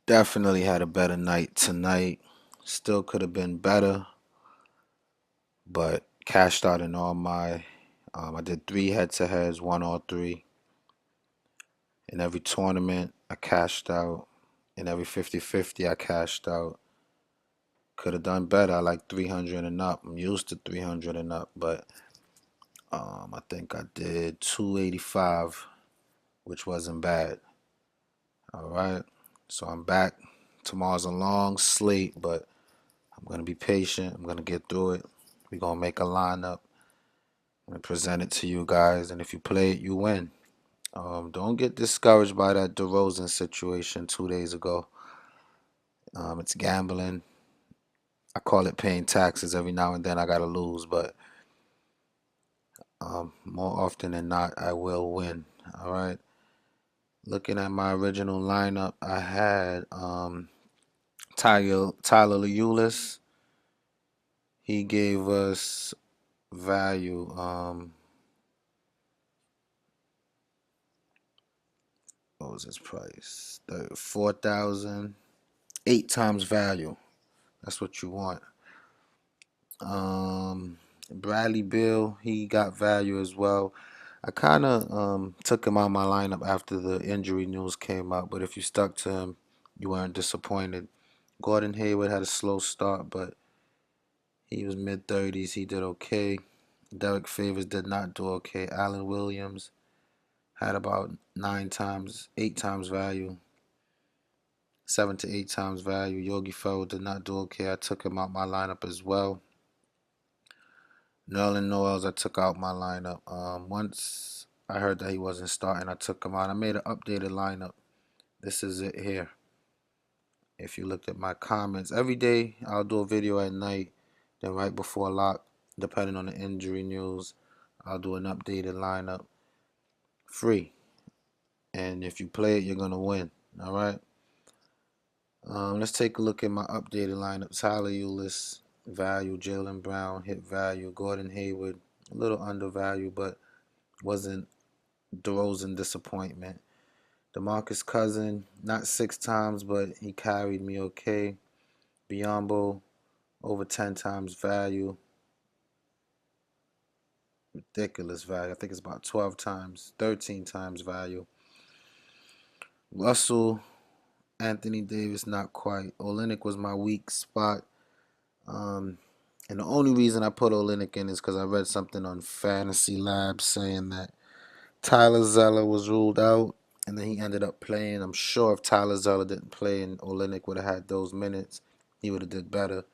Definitely had a better night tonight. Still could have been better, but cashed out in all my. I did three head-to-heads, won all three. In every tournament, I cashed out. In every 50-50, I cashed out. Could have done better. I like 300 and up. I'm used to 300 and up, but I think I did 285, which wasn't bad. All right, so I'm back. Tomorrow's a long slate, but I'm gonna be patient. I'm gonna get through it. We're gonna make a lineup and present it to you guys. And if you play it, you win. Don't get discouraged by that DeRozan situation 2 days ago. It's gambling. I call it paying taxes. Every now and then I gotta lose, but more often than not, I will win. All right. Looking at my original lineup, I had Tyler Leulis. He gave us value. What was his price? 4,000. 8 times value. That's what you want. Bradley Beal, he got value as well. I kind of took him out my lineup after the injury news came out, but if you stuck to him, you weren't disappointed. Gordon Hayward had a slow start, but he was mid 30s. He did okay. Derek Favors did not do okay. Allen Williams had about 9 times, 8 times value, 7 to 8 times value. Yogi Ferrell did not do okay. I took him out my lineup as well. Nerlens Noel, I took out my lineup. Once I heard that he wasn't starting, I took him out. I made an updated lineup. This is it here. If you looked at my comments, every day I'll do a video at night. Then right before lock, depending on the injury news, I'll do an updated lineup. Free. And if you play it, you're going to win. All right? Let's take a look at my updated lineup. Tyler Ulis, value. Jaylen Brown, hit value. Gordon Hayward, a little undervalued, but wasn't DeRozan disappointment. DeMarcus Cousins, not 6 times, but he carried me okay. Biyombo, over 10 times value. Ridiculous value. I think it's about 12 times, 13 times value. Russell, Anthony Davis, not quite. Olynyk was my weak spot. And the only reason I put Olynyk in is because I read something on Fantasy Labs saying that Tyler Zeller was ruled out, and then he ended up playing. I'm sure if Tyler Zeller didn't play and Olynyk would have had those minutes, he would have did better.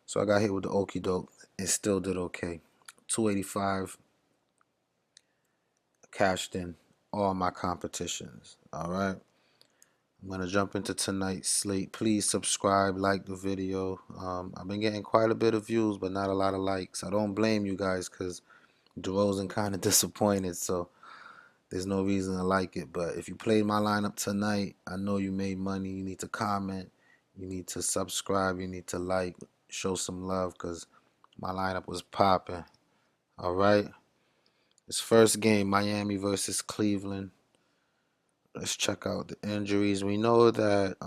So I got hit with the okie doke. It still did okay. 285, cashed in all my competitions. All right. I'm going to jump into tonight's slate. Please subscribe, like the video. I've been getting quite a bit of views, but not a lot of likes. I don't blame you guys because DeRozan kind of disappointed, so there's no reason to like it. But if you played my lineup tonight, I know you made money. You need to comment. You need to subscribe. You need to like, show some love because my lineup was popping. All right. This first game, Miami versus Cleveland. Let's check out the injuries. We know that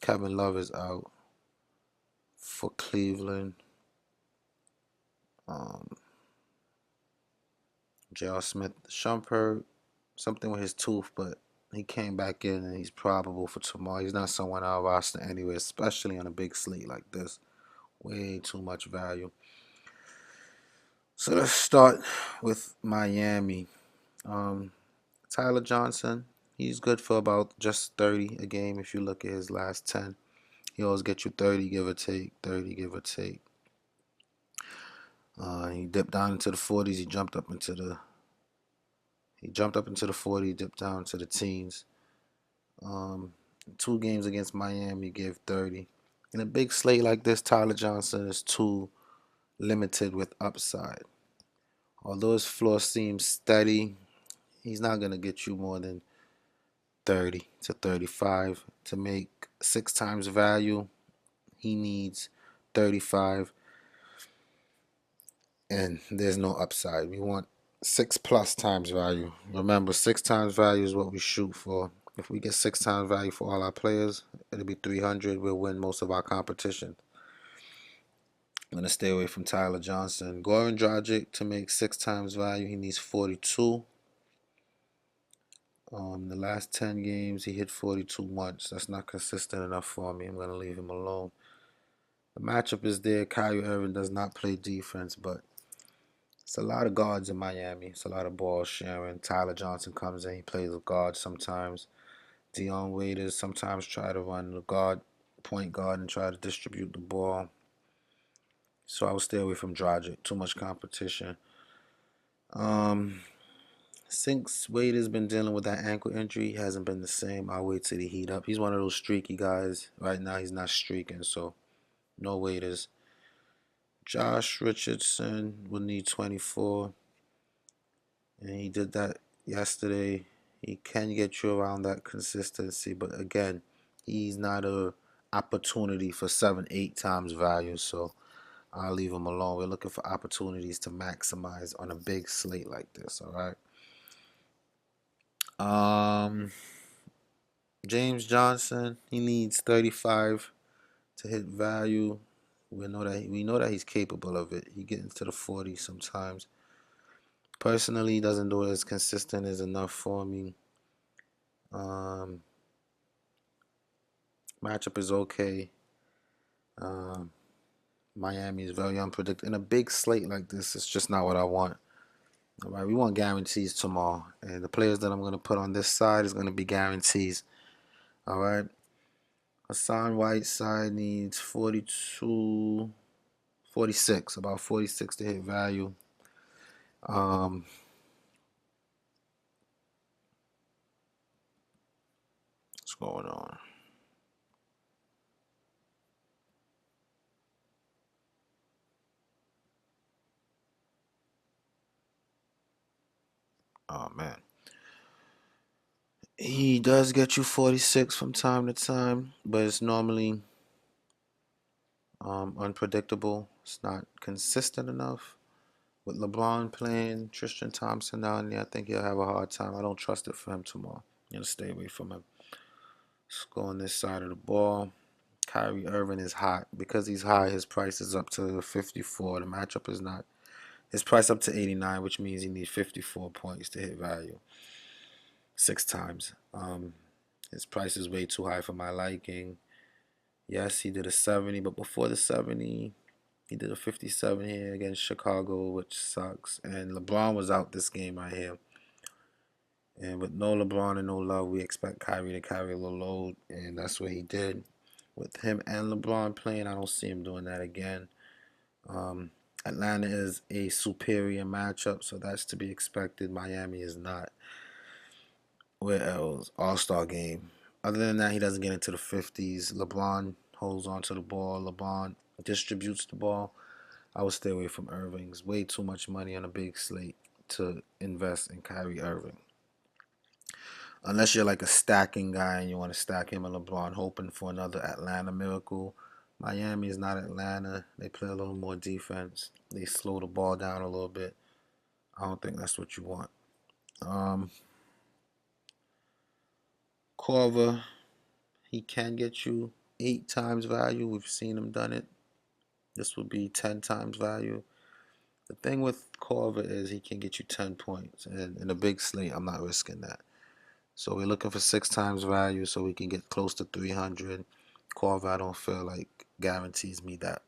Kevin Love is out for Cleveland. J.R. Smith, Shumpert, something with his tooth, but he came back in and he's probable for tomorrow. He's not someone I'll roster anyway, especially on a big slate like this. Way too much value. So let's start with Miami. Tyler Johnson, he's good for about just 30 a game if you look at his last 10. He always gets you 30, give or take, 30, give or take. He dipped down into the 40s. He jumped up into the 40, dipped down to the teens. 2 games against Miami, gave 30. In a big slate like this, Tyler Johnson is too limited with upside. Although his floor seems steady, he's not going to get you more than 30 to 35 to make 6 times value. He needs 35, and there's no upside. We want 6+ times value. Remember, 6 times value is what we shoot for. If we get 6 times value for all our players, it'll be 300. We'll win most of our competition. I'm gonna stay away from Tyler Johnson. Goran Dragic to make 6 times value, he needs 42. The last 10 games, he hit 42 once. That's not consistent enough for me. I'm gonna leave him alone. The matchup is there. Kyrie Irving does not play defense, but it's a lot of guards in Miami. It's a lot of ball sharing. Tyler Johnson comes in. He plays a guard sometimes. Dion Waiters sometimes try to run the guard, point guard, and try to distribute the ball. So I would stay away from Dragic. Too much competition. Since Wade has been dealing with that ankle injury, he hasn't been the same. I'll wait till he heat up. He's one of those streaky guys. Right now, he's not streaking, so no waiters. Josh Richardson will need 24, and he did that yesterday. He can get you around that consistency, but again, he's not a opportunity for 7, 8 times value, so I'll leave him alone. We're looking for opportunities to maximize on a big slate like this, all right? James Johnson, he needs 35 to hit value. We know that he's capable of it. He gets into the 40s sometimes. Personally, he doesn't do it as consistent as enough for me. Matchup is okay. Miami is very unpredictable. In a big slate like this, it's just not what I want. All right, we want guarantees tomorrow, and the players that I'm going to put on this side is going to be guarantees. All right. Hassan Whiteside needs 42, 46, about 46 to hit value. What's going on? Oh man, he does get you 46 from time to time, but it's normally unpredictable. It's not consistent enough. With LeBron playing, Tristan Thompson down there, I think he'll have a hard time. I don't trust it for him tomorrow. I'm gonna stay away from him. Let's go on this side of the ball. Kyrie Irving is hot. Because he's high, his price is up to 54. The matchup is not. His price up to 89, which means he needs 54 points to hit value 6 times. His price is way too high for my liking. Yes, he did a 70, but before the 70, he did a 57 here against Chicago, which sucks. And LeBron was out this game right here. And with no LeBron and no Love, we expect Kyrie to carry a little load, and that's what he did. With him and LeBron playing, I don't see him doing that again. Atlanta is a superior matchup, so that's to be expected. Miami is not. Where else? All-Star game. Other than that, he doesn't get into the 50s. LeBron holds on to the ball. LeBron distributes the ball. I would stay away from Irving's. Way too much money on a big slate to invest in Kyrie Irving. Unless you're like a stacking guy and you want to stack him and LeBron, hoping for another Atlanta miracle. Miami is not Atlanta. They play a little more defense. They slow the ball down a little bit. I don't think that's what you want. Corver, he can get you 8 times value. We've seen him done it. This would be 10 times value. The thing with Corver is he can get you 10 points. And in a big slate, I'm not risking that. So we're looking for 6 times value so we can get close to 300. Corver, I don't feel like guarantees me that.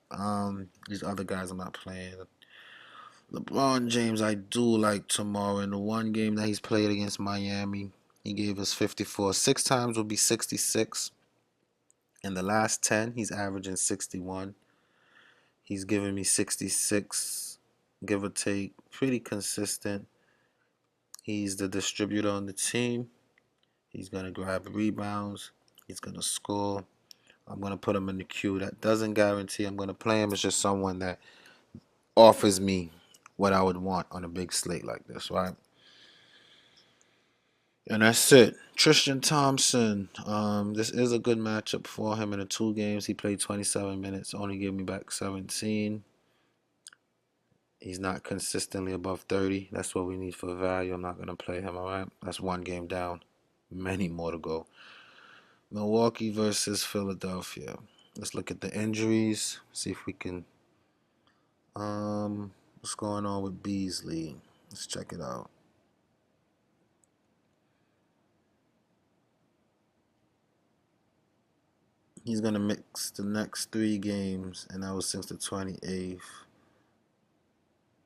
These other guys I'm not playing. LeBron James, I do like tomorrow. In the one game that he's played against Miami, he gave us 54. 6 times will be 66. In the last 10, he's averaging 61. He's giving me 66, give or take. Pretty consistent. He's the distributor on the team. He's going to grab rebounds. He's going to score. I'm going to put him in the queue. That doesn't guarantee I'm going to play him. It's just someone that offers me what I would want on a big slate like this, right? And that's it. Tristan Thompson. This is a good matchup for him. In the 2 games, he played 27 minutes, only gave me back 17. He's not consistently above 30. That's what we need for value. I'm not going to play him, all right? That's 1 game down. Many more to go. Milwaukee versus Philadelphia. Let's look at the injuries. See if we can. What's going on with Beasley? Let's check it out. He's gonna mix the next 3 games, and that was since the 28th.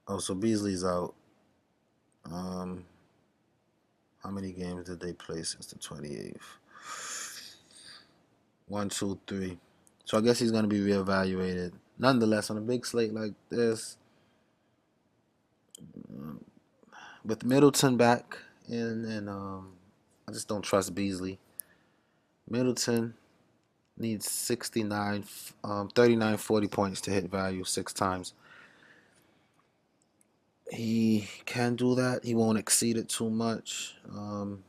Oh, so Beasley's out. Um, how many games did they play since the 28th? One, two, three. So I guess he's gonna be reevaluated. Nonetheless, on a big slate like this, um, with Middleton back and I just don't trust Beasley. Middleton needs 69, 39, 40 points to hit value 6 times. He can do that. He won't exceed it too much. On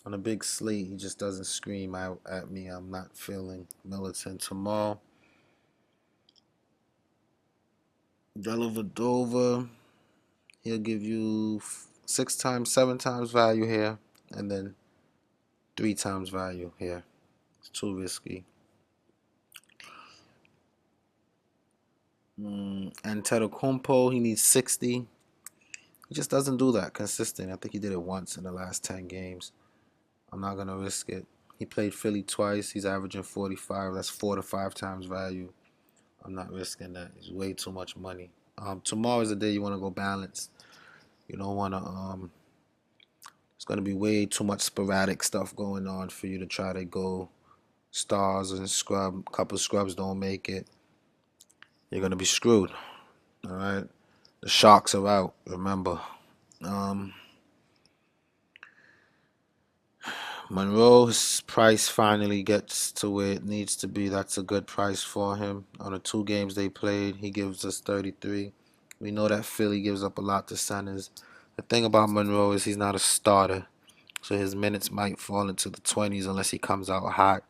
a big slate, he just doesn't scream out at me. I'm not feeling Middleton tomorrow. Dellavedova, he'll give you 6 times, 7 times value here, and then 3 times value here. It's too risky. And Antetokounmpo, he needs 60. He just doesn't do that consistent. I think he did it once in the last 10 games. I'm not going to risk it. He played Philly twice. He's averaging 45. That's 4 to 5 times value. I'm not risking that. It's way too much money. Tomorrow is the day you want to go balance. You don't want to. It's going to be way too much sporadic stuff going on for you to try to go stars and scrub. A couple scrubs don't make it. You're going to be screwed. All right. The Sharks are out. Remember. Um, Monroe's price finally gets to where it needs to be. That's a good price for him. On the 2 games they played, he gives us 33. We know that Philly gives up a lot to centers. The thing about Monroe is he's not a starter, so his minutes might fall into the 20s unless he comes out hot.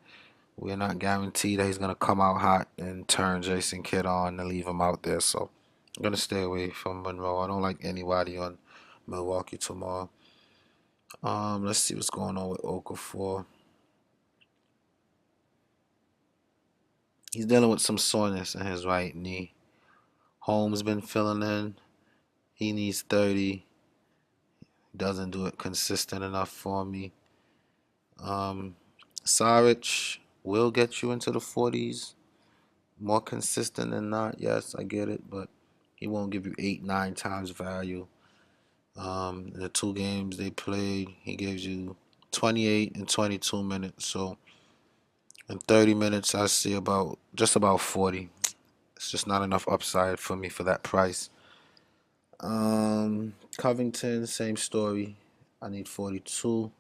We're not guaranteed that he's going to come out hot and turn Jason Kidd on and leave him out there. So I'm going to stay away from Monroe. I don't like anybody on Milwaukee tomorrow. Let's see what's going on with Okafor. He's dealing with some soreness in his right knee. Holmes been filling in. He needs 30. Doesn't do it consistent enough for me. Um, Saric will get you into the 40s. More consistent than not. Yes, I get it, but he won't give you 8, 9 times value. In the 2 games they played, he gives you 28 and 22 minutes. So in 30 minutes, I see just about 40. It's just not enough upside for me for that price. Covington, same story. I need 42,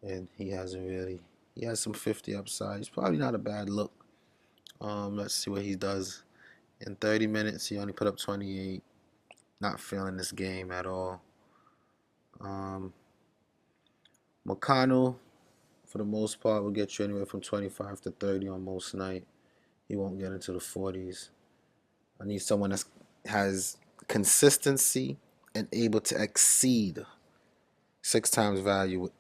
and he hasn't really. He has some 50 upside. He's probably not a bad look. Let's see what he does. In 30 minutes, he only put up 28. Not feeling this game at all. McConnell, for the most part, will get you anywhere from 25 to 30 on most night. He won't get into the 40s. I need someone that has consistency and able to exceed 6 times value.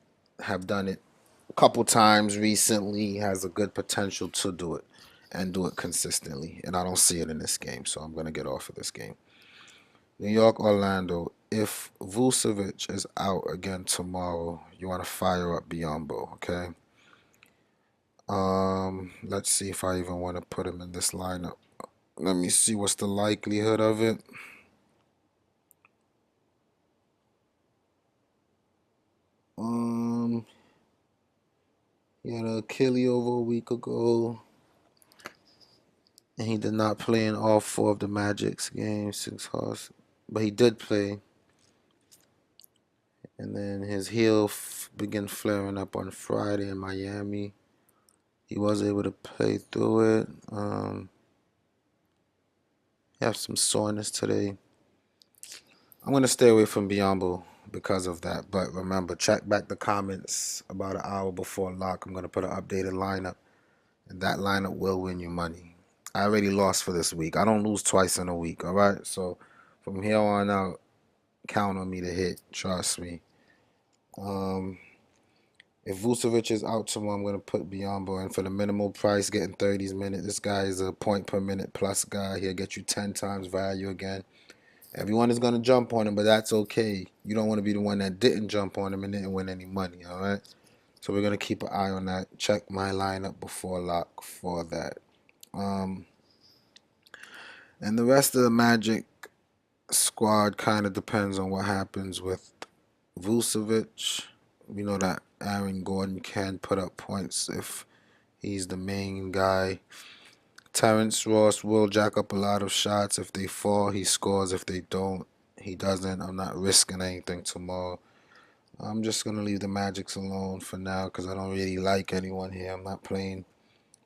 Have done it a couple times recently. Has a good potential to do it and do it consistently. And I don't see it in this game, so I'm going to get off of this game. New York, Orlando. If Vucevic is out again tomorrow, you want to fire up Biombo, okay? Let's see if I even want to put him in this lineup. Let me see what's the likelihood of it. He had an Achilles over a week ago, and he did not play in all 4 of the Magic's games since Hoss, but he did play. And then his heel began flaring up on Friday in Miami. He was able to play through it. He has some soreness today. I'm going to stay away from Biombo because of that. But remember, check back the comments about an hour before lock. I'm going to put an updated lineup, and that lineup will win you money. I already lost for this week. I don't lose twice in a week, all right? So from here on out, count on me to hit. Trust me. If Vucevic is out tomorrow, I'm gonna put Biyombo in for the minimal price, getting 30 minutes. This guy is a point per minute plus guy. He'll get you 10 times value again. Everyone is gonna jump on him, but that's okay. You don't want to be the one that didn't jump on him and didn't win any money. All right. So we're gonna keep an eye on that. Check my lineup before lock for that. Um, and the rest of the Magic squad kind of depends on what happens with Vucevic. We know that Aaron Gordon can put up points if he's the main guy. Terrence Ross will jack up a lot of shots. If they fall, he scores. If they don't, he doesn't. I'm not risking anything tomorrow. I'm just going to leave the Magics alone for now because I don't really like anyone here. I'm not playing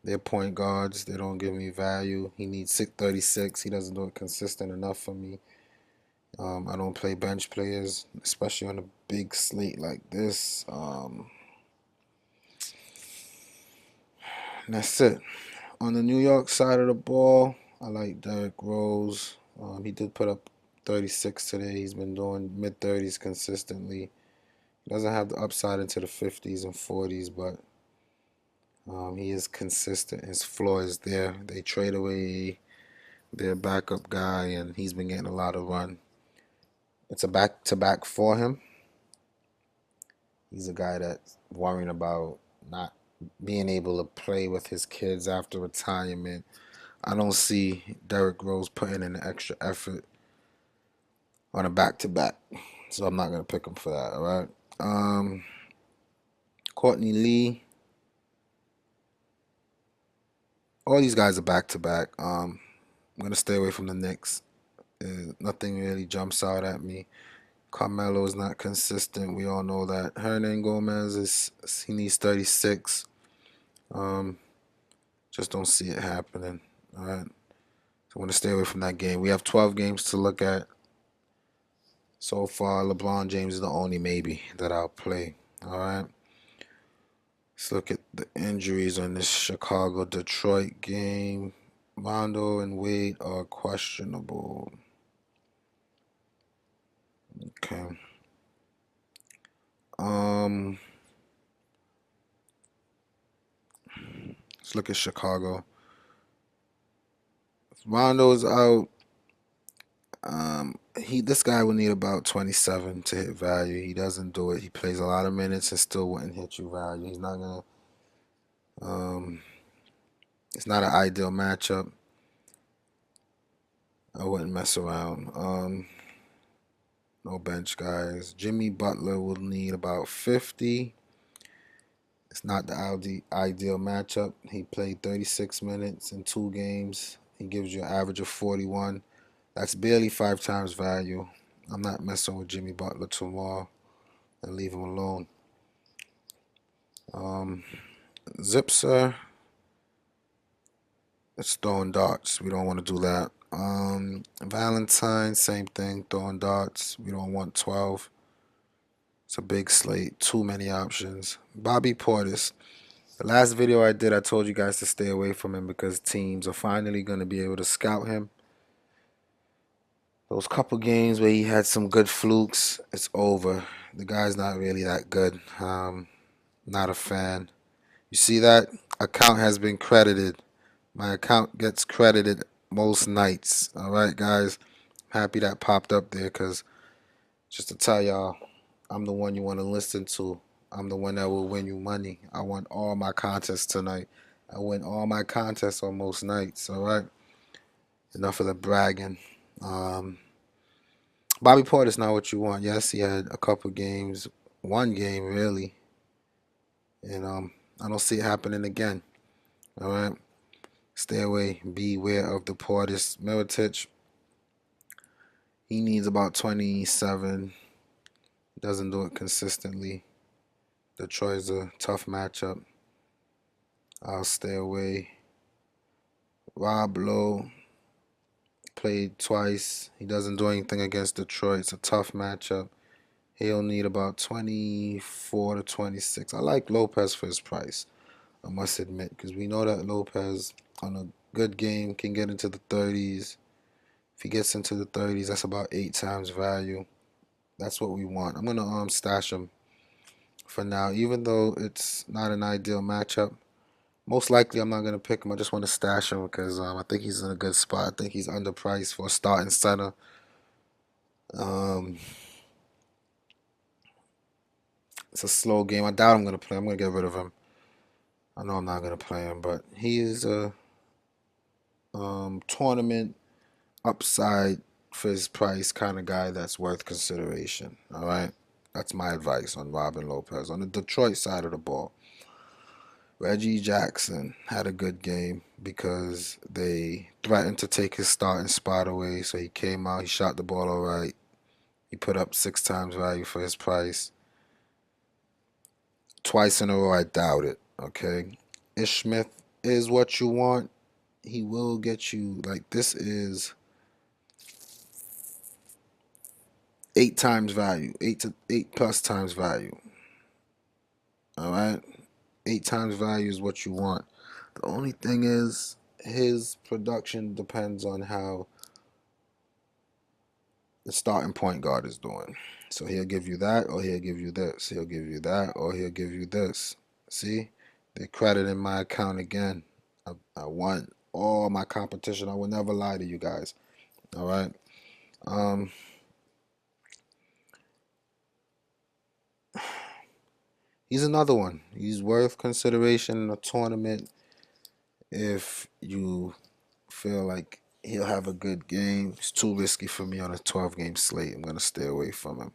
their point guards. They don't give me value. He needs 636. He doesn't do it consistent enough for me. I don't play bench players, especially on a big slate like this. And that's it. On the New York side of the ball, I like Derrick Rose. He did put up 36 today. He's been doing mid 30s consistently. He doesn't have the upside into the 50s and 40s, but he is consistent. His floor is there. They trade away their backup guy, and he's been getting a lot of run. It's a back-to-back for him. He's a guy that's worrying about not being able to play with his kids after retirement. I don't see Derrick Rose putting in the extra effort on a back-to-back, so I'm not gonna pick him for that. All right. Courtney Lee. All these guys are back-to-back. I'm gonna stay away from the Knicks. Nothing really jumps out at me. Carmelo is not consistent. We all know that. Hernan Gomez he needs 36. Just don't see it happening. All right. So I'm gonna stay away from that game. We have 12 games to look at. So far, LeBron James is the only maybe that I'll play. All right. Let's look at the injuries on this Chicago-Detroit game. Rondo and Wade are questionable. Okay. Let's look at Chicago. If Rondo's out. This guy would need about 27 to hit value. He doesn't do it. He plays a lot of minutes and still wouldn't hit you value. He's not gonna. It's not an ideal matchup. I wouldn't mess around. No bench guys. Jimmy Butler will need about 50. It's not the ideal matchup. He played 36 minutes in 2 games. He gives you an average of 41. That's barely 5 times value. I'm not messing with Jimmy Butler tomorrow and leave him alone. Zipser, it's throwing darts. We don't want to do that. Valentine, same thing, throwing darts. We don't want 12. It's a big slate, too many options. Bobby Portis. The last video I did, I told you guys to stay away from him because teams are finally going to be able to scout him. Those couple games where he had some good flukes, it's over. The guy's not really that good. Not a fan. You see that? Account has been credited. My account gets credited most nights. All right, guys. Happy that popped up there because just to tell y'all, I'm the one you want to listen to. I'm the one that will win you money. I won all my contests tonight. I win all my contests on most nights. All right. Enough of the bragging. Bobby Portis not what you want. Yes, he had a couple games, 1 game really, and I don't see it happening again. All right. Stay away. Beware of the Portis. Mirotic, he needs about 27. Doesn't do it consistently. Detroit's a tough matchup. I'll stay away. Rob Lowe played twice. He doesn't do anything against Detroit. It's a tough matchup. He'll need about 24 to 26. I like Lopez for his price, I must admit, because we know that Lopez on a good game can get into the 30s. If he gets into the 30s, that's about 8 times value. That's what we want. I'm gonna stash him for now, even though it's not an ideal matchup. Most likely, I'm not gonna pick him. I just want to stash him because I think he's in a good spot. I think he's underpriced for a starting center. Um, it's a slow game. I doubt I'm gonna play. I'm gonna get rid of him. I know I'm not gonna play him, but he is a tournament upside for his price kind of guy that's worth consideration. All right, that's my advice on Robin Lopez on the Detroit side of the ball. Reggie Jackson had a good game because they threatened to take his starting spot away. So he came out, he shot the ball all right. He put up 6 times value for his price. Twice in a row, I doubt it. Okay. Ish Smith is what you want. He will get you, like, this is 8 times value, 8 plus times value. All right. 8 times value is what you want. The only thing is, his production depends on how the starting point guard is doing. So he'll give you that, or he'll give you this. He'll give you that, or he'll give you this. See, they credit in my account again. I won all my competition. I will never lie to you guys. All right. Um, he's another one. He's worth consideration in a tournament if you feel like he'll have a good game. It's too risky for me on a 12-game slate. I'm gonna stay away from him.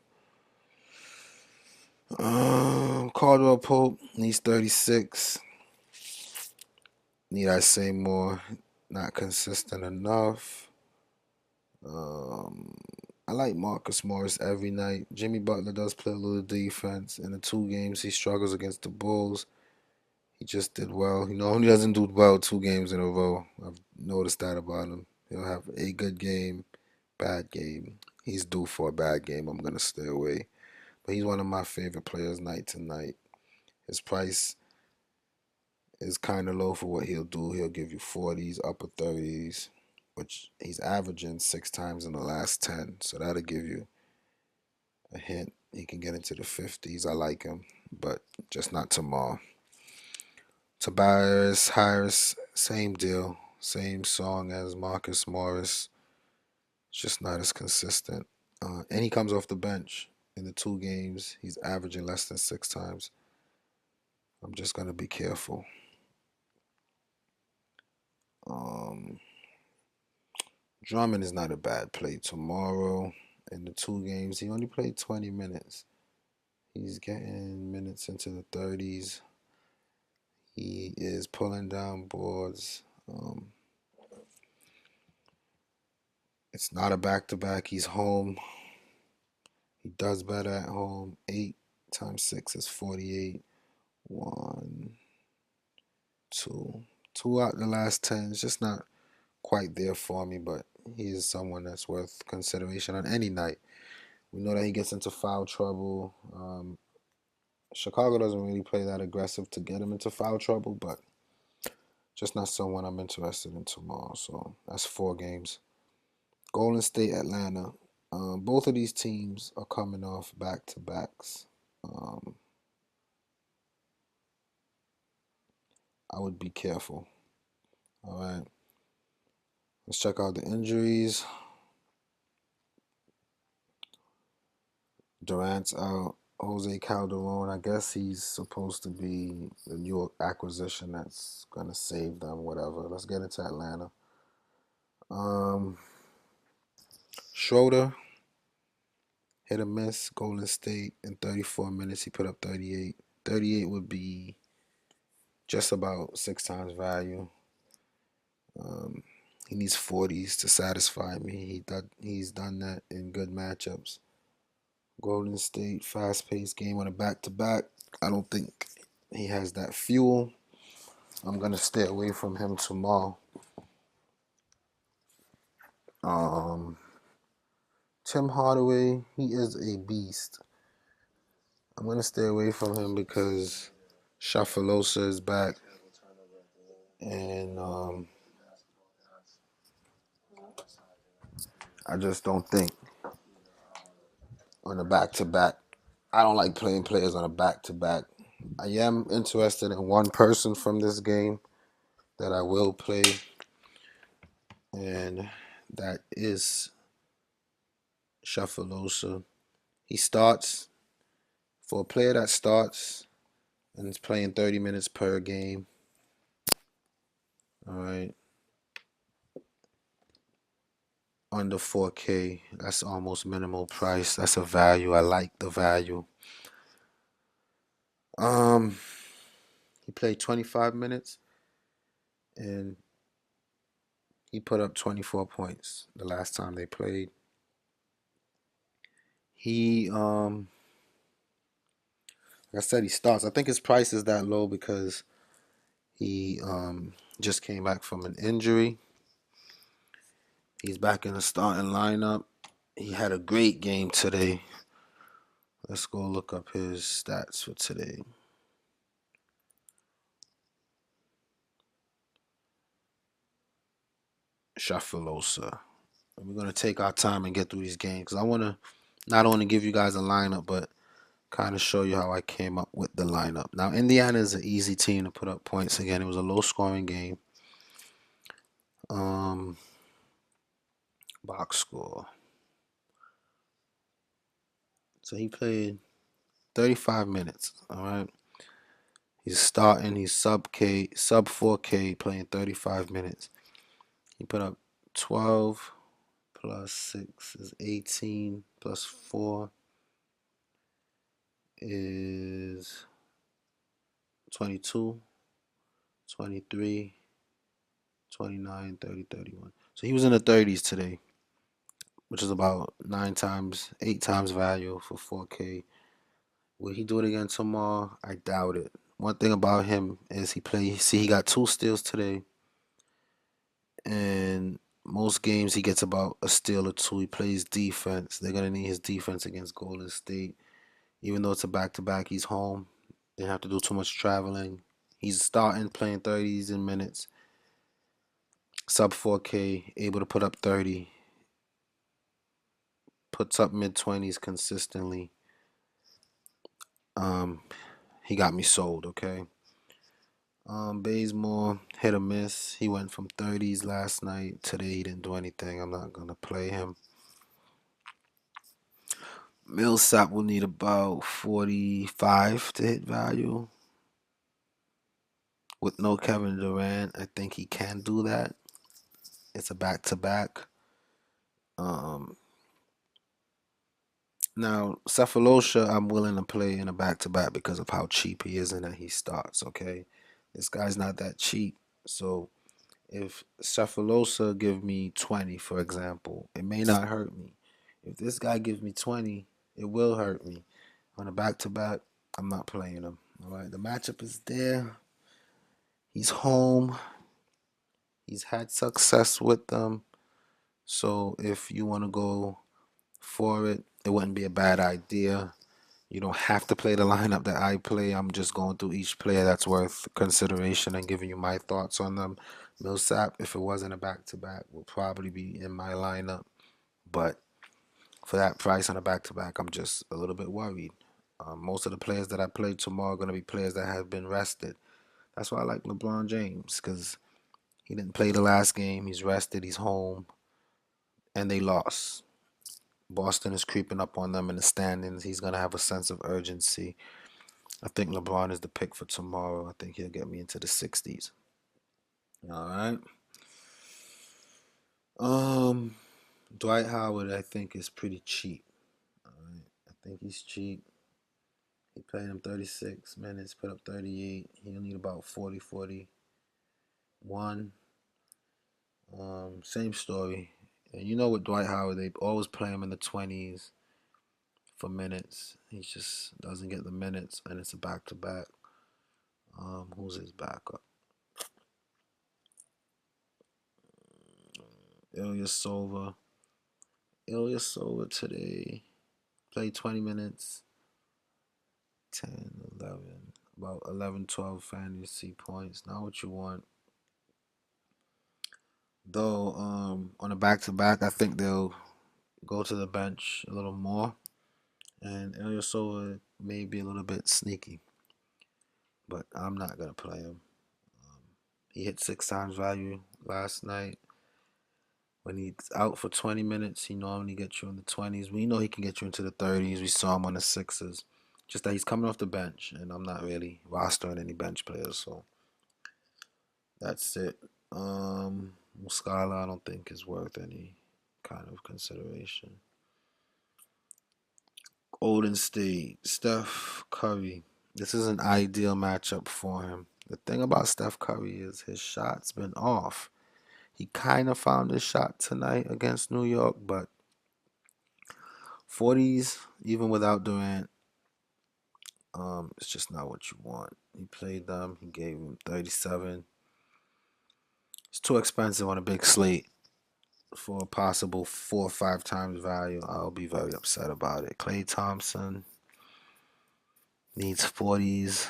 Caldwell Pope, he's 36. Need I say more? Not consistent enough. Um, I like Marcus Morris every night. Jimmy Butler does play a little defense. In the 2 games, he struggles against the Bulls. He just did well. He doesn't do well 2 games in a row. I've noticed that about him. He'll have a good game, bad game. He's due for a bad game. I'm gonna stay away. But he's one of my favorite players night to night. His price is kind of low for what he'll do. He'll give you 40s, upper 30s, which he's averaging 6 times in the last 10. So that'll give you a hint. He can get into the 50s. I like him, but just not tomorrow. Tobias Harris, same deal. Same song as Marcus Morris. Just not as consistent. And he comes off the bench in the 2 games. He's averaging less than 6 times. I'm just going to be careful. Um, Drummond is not a bad play tomorrow. In the 2 games, he only played 20 minutes. He's getting minutes into the 30s. He is pulling down boards. It's not a back to back. He's home. He does better at home. 8 times 6 is 48. One, two. Two out the last 10. It's just not quite there for me, but he is someone that's worth consideration on any night. We know that he gets into foul trouble. Chicago doesn't really play that aggressive to get him into foul trouble, but just not someone I'm interested in tomorrow. So that's 4 games. Golden State, Atlanta. Both of these teams are coming off back to backs. Um, I would be careful. All right. Let's check out the injuries. Durant's out. Jose Calderon, I guess he's supposed to be the new acquisition that's gonna save them. Whatever. Let's get into Atlanta. Um, Schroeder hit or miss. Golden State in 34 minutes he put up 38. 38 would be just about 6 times value. Um, he needs 40s to satisfy me. He's done that in good matchups. Golden State, fast paced game on a back to back. I don't think he has that fuel. I'm going to stay away from him tomorrow. Um, Tim Hardaway, he is a beast. I'm going to stay away from him because Shafalosa is back. And I just don't think on a back to back I don't like playing players on a back to back. I am interested in one person from this game that I will play, and that is Shuffleosa. He starts for a player that starts and is playing 30 minutes per game. All right, under 4K. That's almost minimal price. That's a value. I like the value. Um, he played 25 minutes and he put up 24 points the last time they played. He like I said, he starts. I think his price is that low because he just came back from an injury. He's back in the starting lineup. He had a great game today. Let's go look up his stats for today. Shuffleosa. We're gonna take our time and get through these games because I want to not only give you guys a lineup, but kind of show you how I came up with the lineup. Now, Indiana is an easy team to put up points again. It was a low scoring game. Um, Box score. So he played 35 minutes. All right. He's starting. He's sub 4K, playing 35 minutes. He put up 12 plus 6 is 18 plus 4 is 22, 23, 29, 30, 31. So he was in the 30s today, which is about 8 times value for 4K. Will he do it again tomorrow? I doubt it. One thing about him is he got 2 steals today, and most games he gets about a steal or two. He plays defense. They're gonna need his defense against Golden State. Even though it's a back to back, he's home. They have to do too much traveling. He's starting playing 30s in minutes. Sub 4K, able to put up 30. Puts up mid 20s consistently. Um, he got me sold, okay? Bazemore hit or miss. He went from 30s last night. Today he didn't do anything. I'm not gonna play him. Millsap will need about 45 to hit value. With no Kevin Durant, I think he can do that. It's a back to back. Now, Cephalosha, I'm willing to play in a back to back because of how cheap he is and that he starts, okay? This guy's not that cheap. So if Cephalosha give me 20, for example, it may not hurt me. If this guy gives me 20, it will hurt me. On a back to back, I'm not playing him. All right, the matchup is there. He's home. He's had success with them. So if you want to go for it, it wouldn't be a bad idea. You don't have to play the lineup that I play. I'm just going through each player that's worth consideration and giving you my thoughts on them. Millsap, if it wasn't a back to back, will probably be in my lineup. But for that price on a back to back, I'm just a little bit worried. Most of the players that I play tomorrow are going to be players that have been rested. That's why I like LeBron James because he didn't play the last game. He's rested. He's home. And they lost. Boston is creeping up on them in the standings. He's going to have a sense of urgency. I think LeBron is the pick for tomorrow. I think he'll get me into the 60s. All right. Um, Dwight Howard, I think, is pretty cheap. All right. I think he's cheap. He played him 36 minutes, put up 38. He'll need about 40, 41. Same story. And you know with Dwight Howard, they always play him in the 20s for minutes. He just doesn't get the minutes, and it's a back to back. Who's his backup? Ilyasova. Ilyasova today played 20 minutes, 10, 11, about 11, 12 fantasy points. Not what you want. Though, on a back to back, I think they'll go to the bench a little more And Ilyasova may be a little bit sneaky, but I'm not gonna play him. Um, he hit 6 times value last night. When he's out for 20 minutes, he normally gets you in the 20s. We know he can get you into the 30s. We saw him on the Sixers. Just that he's coming off the bench, and I'm not really rostering any bench players, so that's it. Muscala, I don't think is worth any kind of consideration. Golden State, Steph Curry. This is an ideal matchup for him. The thing about Steph Curry is his shot's been off. He kind of found his shot tonight against New York, but 40s, even without Durant, it's just not what you want. He played them. He gave him 37. It's too expensive on a big slate for a possible 4 or 5 times value. I'll be very upset about it. Klay Thompson needs 40s.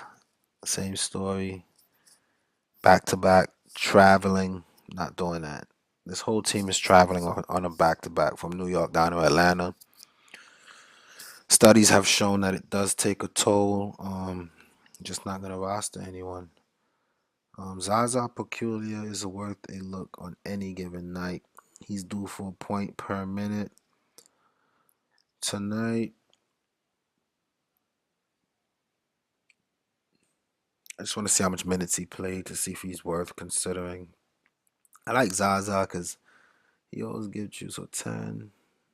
Same story. Back to back, traveling. Not doing that. This whole team is traveling on a back to back from New York down to Atlanta. Studies have shown that it does take a toll. Just not gonna roster anyone. Zaza Peculiar is worth a look on any given night. He's due for a point per minute tonight. I just want to see how much minutes he played to see if he's worth considering. I like Zaza because he always gives you so 10,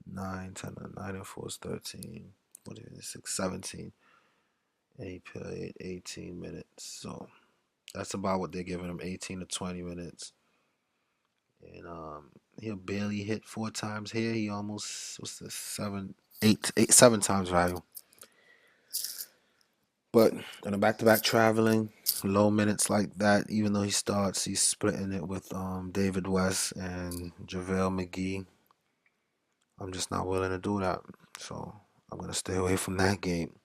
9, 10, 9 and 4 is 13. What is it? 6, 17. And he played 18 minutes. So that's about what they're giving him, 18 to 20 minutes. And he'll barely hit 4 times here. He almost what's this 7 times value. But on a back-to-back traveling, low minutes like that, even though he starts, he's splitting it with David West and JaVale McGee. I'm just not willing to do that. So I'm gonna stay away from that game.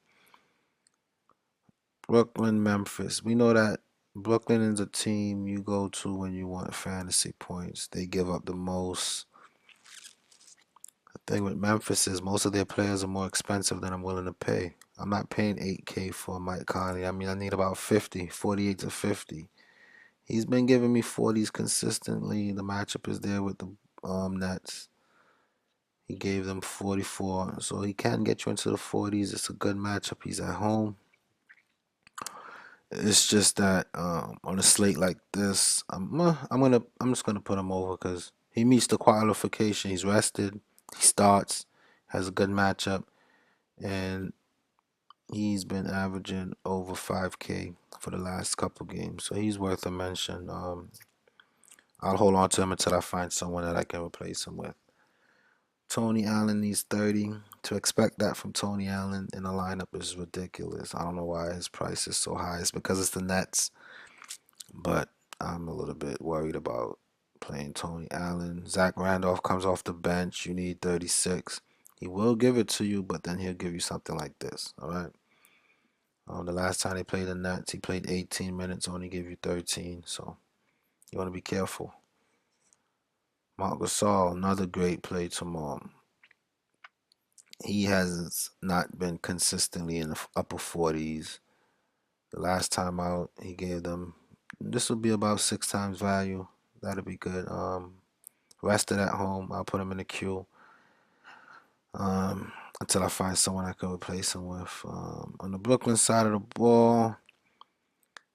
Brooklyn, Memphis. We know that Brooklyn is a team you go to when you want fantasy points. They give up the most. The thing with Memphis is most of their players are more expensive than I'm willing to pay. I'm not paying 8K for Mike Conley. I mean, I need about 50, 48 to 50. He's been giving me 40s consistently. The matchup is there with the Nets. He gave them 44, so he can get you into the 40s. It's a good matchup. He's at home. It's just that on a slate like this, I'm just gonna put him over because he meets the qualification. He's rested. He starts, has a good matchup, and he's been averaging over 5K for the last couple games. So he's worth a mention. I'll hold on to him until I find someone that I can replace him with. Tony Allen needs 30. To expect that from Tony Allen in a lineup is ridiculous. I don't know why his price is so high. It's because it's the Nets, but I'm a little bit worried about playing Tony Allen. Zach Randolph comes off the bench. You need 36. He will give it to you, but then he'll give you something like this. All right. The last time they played the Nets, he played 18 minutes, only gave you 13. So you want to be careful. Marc Gasol, another great play tomorrow. He has not been consistently in the upper 40s. The last time out, he gave them. This will be about 6 times value. That'll be good. Rested at home. I'll put him in the queue. Until I find someone I can replace him with. On the Brooklyn side of the ball,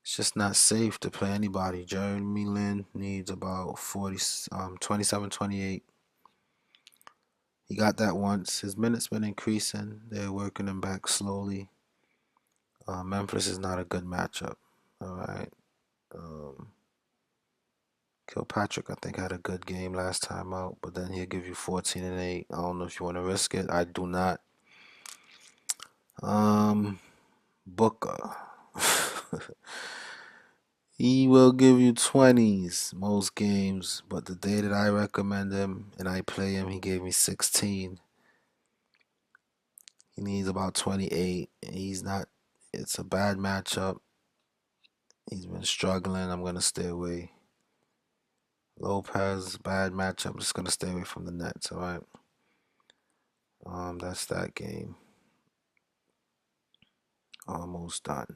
it's just not safe to play anybody. Jeremy Lin needs about 40, 27, 28. He got that once. His minutes been increasing. They're working him back slowly. Memphis is not a good matchup. All right. Um, Kilpatrick, I think, had a good game last time out, but then he'll give you 14 and 8. I don't know if you want to risk it. I do not. Um, Booker. He will give you 20s most games, but the day that I recommend him and I play him, he gave me 16. He needs about 28. He's not, it's a bad matchup. He's been struggling. I'm going to stay away. Lopez, bad matchup. I'm just going to stay away from the Nets, all right? That's that game. Almost done.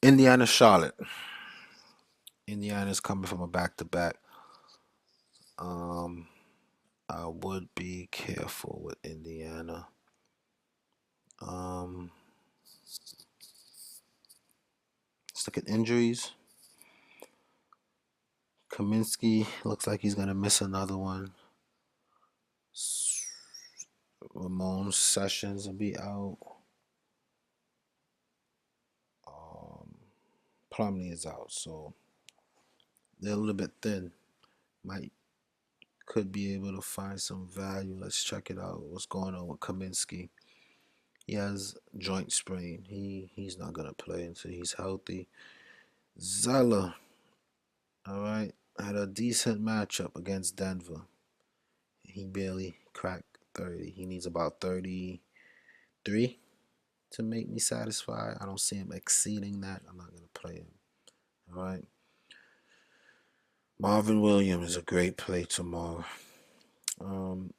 Indiana, Charlotte. Indiana's coming from a back-to-back. Um, I would be careful with Indiana. Um, let's look at injuries. Kaminsky looks like he's gonna miss another one. Ramon Sessions will be out. Um, Plumlee is out, so they're a little bit thin. Might could be able to find some value. Let's check it out. What's going on with Kaminsky? He has joint sprain. He's not gonna play until he's healthy. Zeller, all right, had a decent matchup against Denver. He barely cracked 30. He needs about 33 to make me satisfied. I don't see him exceeding that. I'm not gonna play him. All right. Marvin Williams is a great play tomorrow.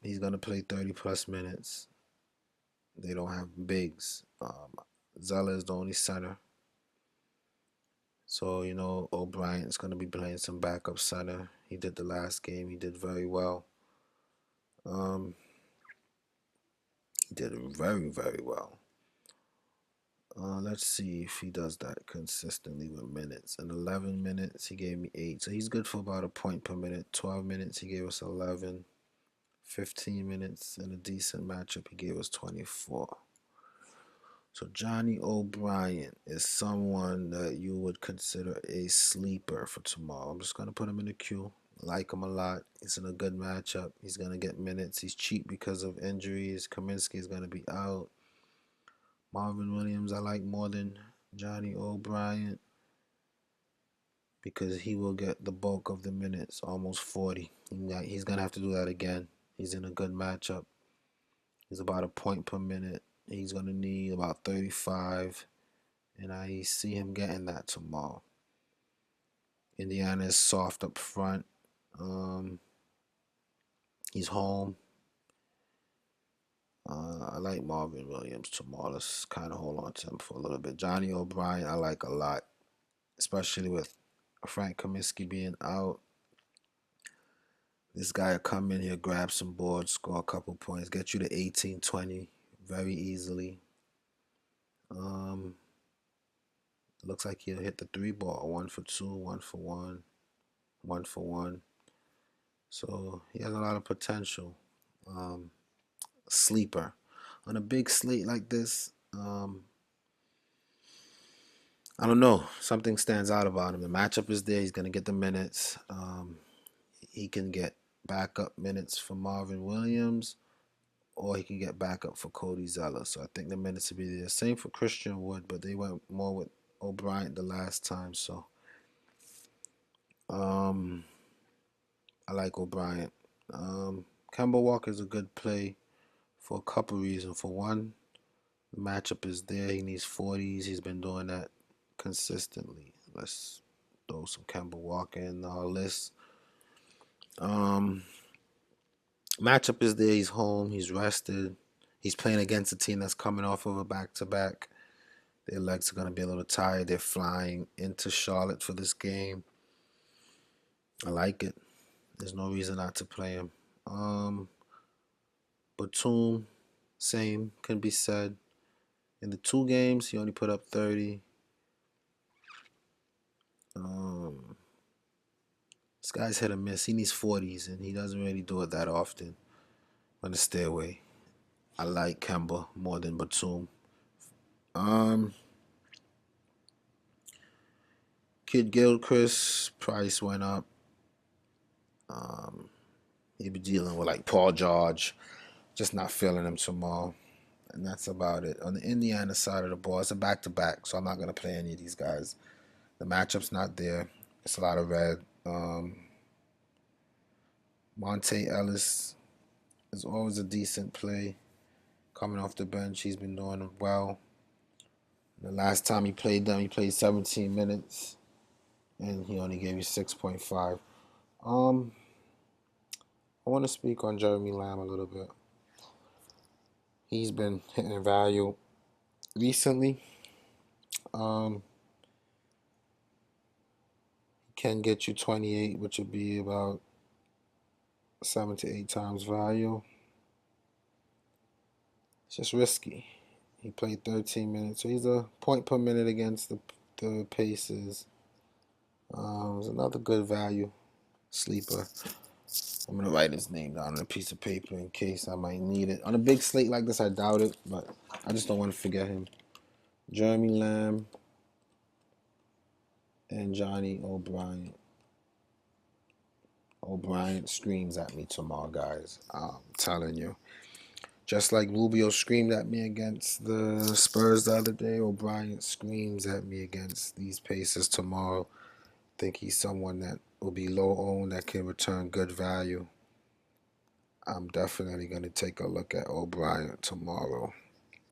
He's gonna play 30 plus minutes. They don't have bigs. Zeller is the only center. So, O'Brien's going to be playing some backup center. He did the last game. He did very well. Um, he did very, very well. Let's see if he does that consistently with minutes. In 11 minutes, he gave me 8. So he's good for about a point per minute. 12 minutes, he gave us 11. 15 minutes in a decent matchup, he gave us 24. So Johnny O'Brien is someone that you would consider a sleeper for tomorrow. I'm just going to put him in the queue. Like him a lot. He's in a good matchup. He's going to get minutes. He's cheap because of injuries. Kaminsky is going to be out. Marvin Williams I like more than Johnny O'Brien because he will get the bulk of the minutes, almost 40. He's going to have to do that again. He's in a good matchup. He's about a point per minute. He's going to need about 35. And I see him getting that tomorrow. Indiana is soft up front. He's home. I like Marvin Williams tomorrow. Let's kind of hold on to him for a little bit. Johnny O'Brien, I like a lot, especially with Frank Kaminsky being out. This guy will come in here, grab some boards, score a couple points, get you to 18, 20 very easily. Looks like he'll hit the 3 ball, 1 for 2, 1 for 1, 1 for 1. So he has a lot of potential. Sleeper. On a big slate like this, I don't know. Something stands out about him. The matchup is there. He's going to get the minutes. He can get backup minutes for Marvin Williams, or he can get backup for Cody Zeller. So I think the minutes will be there. Same for Christian Wood, but they went more with O'Brien the last time. So I like O'Brien. Kemba Walker is a good play for a couple reasons. For one, the matchup is there. He needs 40s. He's been doing that consistently. Let's throw some Kemba Walker in our list. Matchup is there. He's home. He's rested. He's playing against a team that's coming off of a back-to-back. Their legs are going to be a little tired. They're flying into Charlotte for this game. I like it. There's no reason not to play him. Batum, same can be said. In the 2 games, he only put up 30. This guy's hit or miss. He needs 40s, and he doesn't really do it that often. On the stairway, I like Kemba more than Batum. Um, Kid Gilchrist price went up. He'll be dealing with like Paul George. Just not feeling him tomorrow. And that's about it. On the Indiana side of the ball, it's a back-to-back, so I'm not going to play any of these guys. The matchup's not there. It's a lot of red. Monte Ellis is always a decent play. Coming off the bench, he's been doing well. The last time he played them, he played 17 minutes, and he only gave you 6.5. I want to speak on Jeremy Lamb a little bit. He's been hitting value. recently. Um, can get you 28, which would be about 7 to 8 times value. It's just risky. He played 13 minutes, so he's a point per minute against the Pacers. It's another good value sleeper. I'm gonna write his name down on a piece of paper in case I might need it. On a big slate like this, I doubt it, but I just don't want to forget him. Jeremy Lamb and Johnny O'Brien. O'Brien screams at me tomorrow, guys. I'm telling you. Just like Rubio screamed at me against the Spurs the other day, O'Brien screams at me against these Pacers tomorrow. Think he's someone that will be low owned that can return good value. I'm definitely going to take a look at O'Brien tomorrow.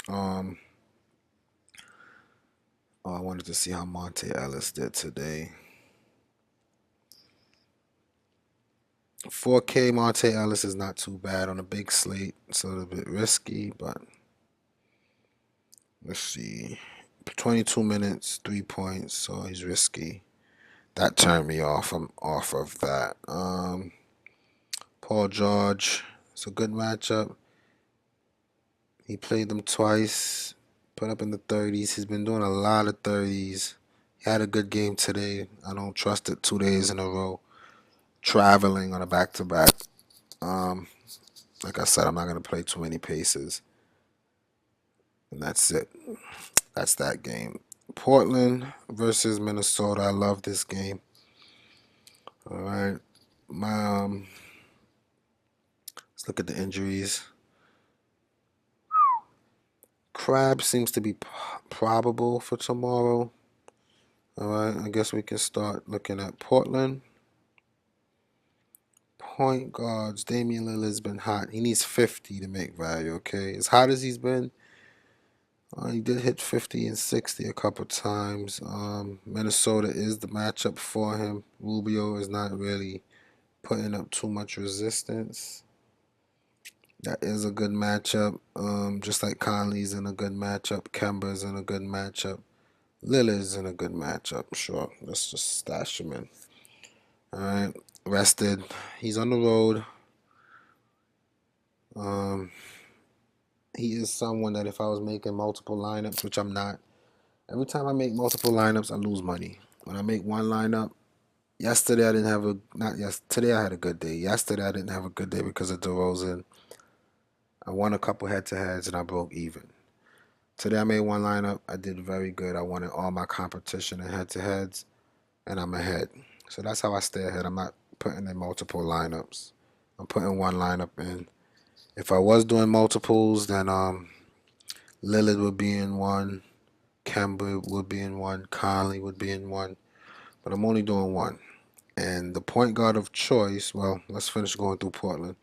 Oh, I wanted to see how Monte Ellis did today. 4K Monte Ellis is not too bad on a big slate. It's a little bit risky, but let's see. 22 minutes, 3 points, so he's risky. That turned me off. I'm off of that. Paul George, it's a good matchup. He played them twice, put up in the 30s. He's been doing a lot of 30s. He had a good game today. I don't trust it 2 days in a row. Traveling on a back-to-back. Um, like I said, I'm not going to play too many paces. And that's it. That's that game. Portland versus Minnesota. I love this game. All right. Let's look at the injuries. Crab seems to be probable for tomorrow. All right. I guess we can start looking at Portland. Point guards. Damian Lillard's been hot. He needs 50 to make value, okay? As hot as he's been, he did hit 50 and 60 a couple times. Minnesota is the matchup for him. Rubio is not really putting up too much resistance. That is a good matchup. Just like Conley's in a good matchup. Kemba's in a good matchup. Lillard's in a good matchup. Sure, let's just stash him in. All right, rested. He's on the road. Um, he is someone that if I was making multiple lineups, which I'm not, every time I make multiple lineups, I lose money. When I make one lineup, yesterday I didn't have a not yes. Today I had a good day. Yesterday I didn't have a good day because of DeRozan. I won a couple head-to-heads and I broke even. Today I made one lineup. I did very good. I wanted all my competition and head-to-heads, and I'm ahead. So that's how I stay ahead. I'm not putting in multiple lineups. I'm putting one lineup in. If I was doing multiples, then Lillard would be in one, Kemba would be in one, Conley would be in one, but I'm only doing one. And the point guard of choice, well, let's finish going through Portland.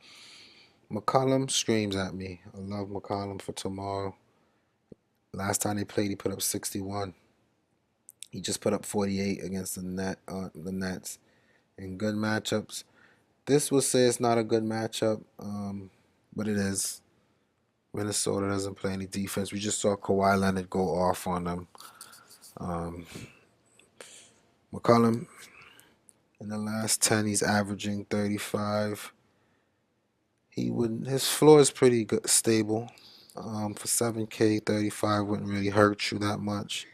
McCollum screams at me. I love McCollum for tomorrow. Last time they played, he put up 61. He just put up 48 against the Nets in good matchups. This will say it's not a good matchup, but it is. Minnesota doesn't play any defense. We just saw Kawhi Leonard go off on them. McCollum, in the last 10, he's averaging 35. His floor is pretty good, stable. For 7K, 35 wouldn't really hurt you that much,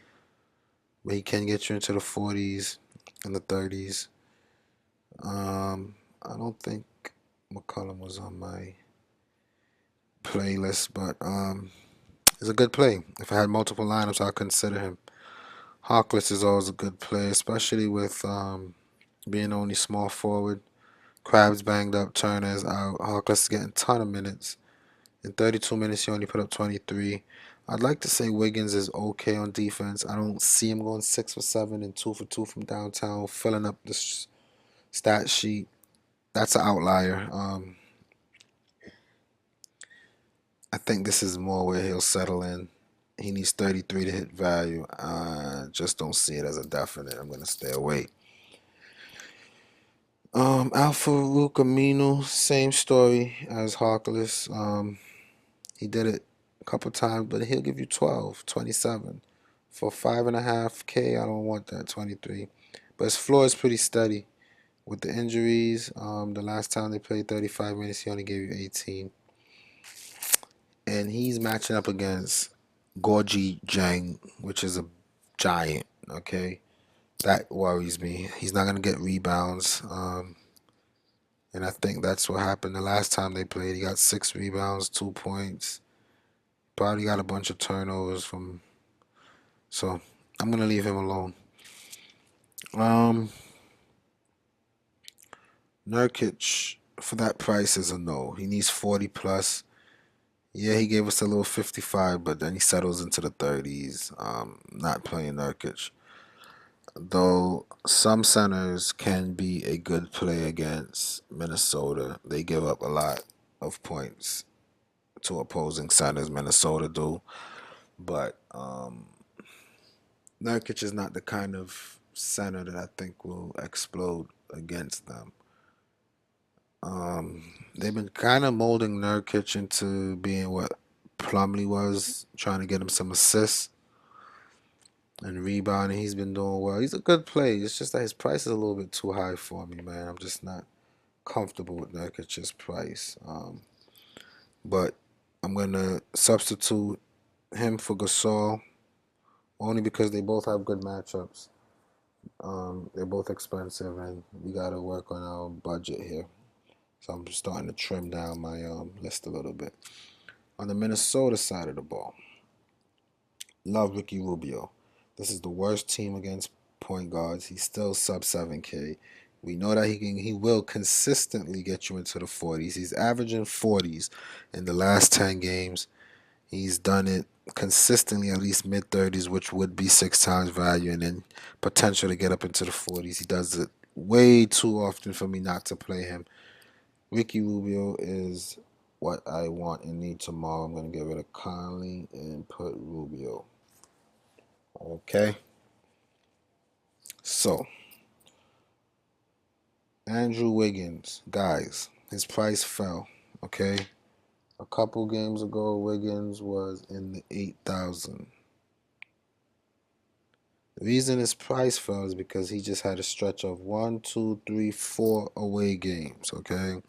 but he can get you into the 40s and the 30s. I don't think McCollum was on my playlist, but it's a good play. If I had multiple lineups, I'd consider him. Harkless is always a good play, especially with being only small forward. Crab's banged up, Turner's out. Harkless is getting a ton of minutes. In 32 minutes, he only put up 23. I'd like to say Wiggins is okay on defense. I don't see him going 6 for 7 and 2 for 2 from downtown, filling up the stat sheet. That's an outlier. I think this is more where he'll settle in. He needs 33 to hit value. I just don't see it as a definite. I'm going to stay away. Alpha Rukamino, same story as Harkless. He did it a couple times, but he'll give you 12, 27. For 5.5K, I don't want that 23. But his floor is pretty steady. With the injuries, the last time they played 35 minutes, he only gave you 18. And he's matching up against Gorgie Jang, which is a giant, okay? That worries me. He's not going to get rebounds. And I think that's what happened the last time they played. He got 6 rebounds, 2 points. Probably got a bunch of turnovers from. So I'm going to leave him alone. Um, Nurkic, for that price, is a no. He needs 40 plus. Yeah, he gave us a little 55, but then he settles into the 30s. Not playing Nurkic. Though some centers can be a good play against Minnesota, they give up a lot of points to opposing centers. Minnesota do, but Nurkic is not the kind of center that I think will explode against them. They've been kind of molding Nurkic into being what Plumlee was, trying to get him some assists and rebounding. He's been doing well. He's a good player. It's just that his price is a little bit too high for me, man. I'm just not comfortable with Nurkic's price. But I'm gonna substitute him for Gasol only because they both have good matchups. They're both expensive, and we gotta work on our budget here. So I'm starting to trim down my list a little bit. On the Minnesota side of the ball, love Ricky Rubio. This is the worst team against point guards. He's still sub 7K. We know that he will consistently get you into the 40s. He's averaging 40s in the last 10 games. He's done it consistently at least mid 30s, which would be 6 times value, and then potential to get up into the 40s. He does it way too often for me not to play him. Ricky Rubio is what I want and need tomorrow. I'm going to get rid of Conley and put Rubio. Okay. So, Andrew Wiggins, guys, his price fell. Okay. A couple games ago, Wiggins was in the 8,000. The reason his price fell is because he just had a stretch of 1, 2, 3, 4 away games. Okay.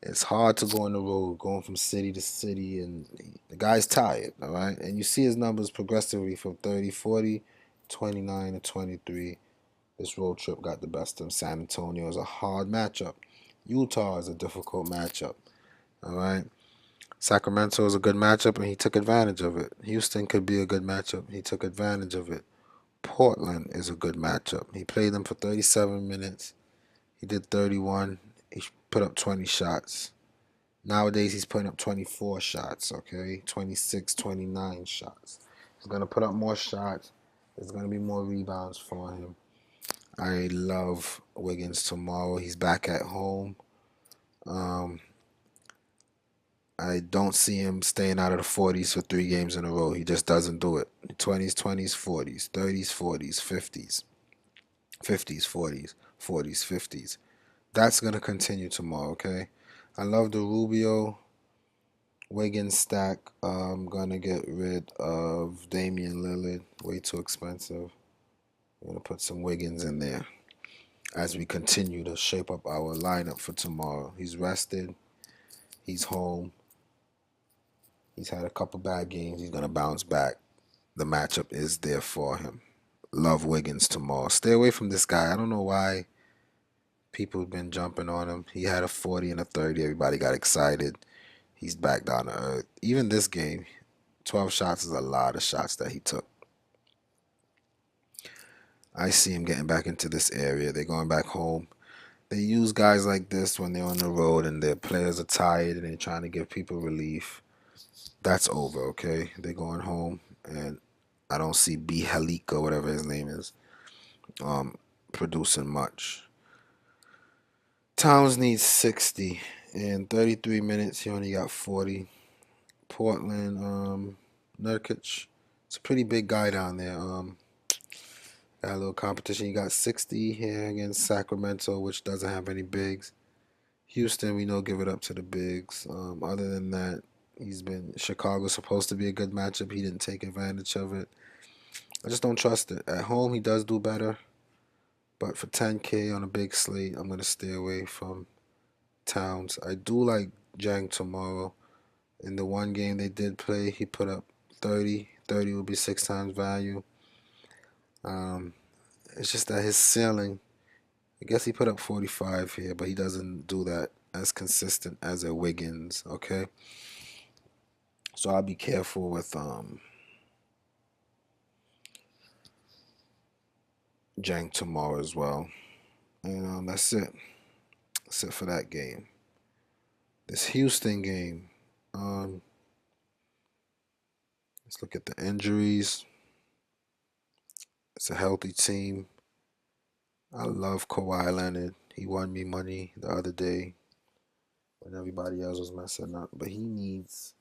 It's hard to go on the road, going from city to city, and the guy's tired, all right? And you see his numbers progressively from 30, 40, 29, and 23. This road trip got the best of him. San Antonio is a hard matchup. Utah is a difficult matchup, all right? Sacramento is a good matchup, and he took advantage of it. Houston could be a good matchup. He took advantage of it. Portland is a good matchup. He played them for 37 minutes. He did 31. He put up 20 shots. Nowadays, he's putting up 24 shots, okay? 26, 29 shots. He's going to put up more shots. There's going to be more rebounds for him. I love Wiggins tomorrow. He's back at home. I don't see him staying out of the 40s for 3 games in a row. He just doesn't do it. 20s, 20s, 40s, 30s, 40s, 50s, 50s, 40s, 40s, 50s. That's going to continue tomorrow, okay? I love the Rubio Wiggins stack. I'm going to get rid of Damian Lillard. Way too expensive. I'm going to put some Wiggins in there as we continue to shape up our lineup for tomorrow. He's rested. He's home. He's had a couple bad games. He's going to bounce back. The matchup is there for him. Love Wiggins tomorrow. Stay away from this guy. I don't know why people have been jumping on him. He had a 40 and a 30. Everybody got excited. He's back down to earth. Even this game, 12 shots is a lot of shots that he took. I see him getting back into this area. They're going back home. They use guys like this when they're on the road and their players are tired and they're trying to give people relief. That's over, okay? They're going home, and I don't see B. Halik or whatever his name is producing much. Towns needs 60. In 33 minutes, he only got 40. Portland, Nurkic. It's a pretty big guy down there. Got a little competition. You got 60 here against Sacramento, which doesn't have any bigs. Houston, we know, give it up to the bigs. Other than that, He's been Chicago's supposed to be a good matchup. He didn't take advantage of it. I just don't trust it. At home, he does do better, but for 10K on a big slate, I'm gonna stay away from Towns. I do like Jang tomorrow. In the one game they did play, he put up 30. 30 would be six times value. Um, it's just that his ceiling, I guess he put up 45 here, but he doesn't do that as consistent as a Wiggins, okay? So I'll be careful with Jang tomorrow as well. And that's it. That's it for that game. This Houston game. Um, let's look at the injuries. It's a healthy team. I love Kawhi Leonard. He won me money the other day when everybody else was messing up. But he needs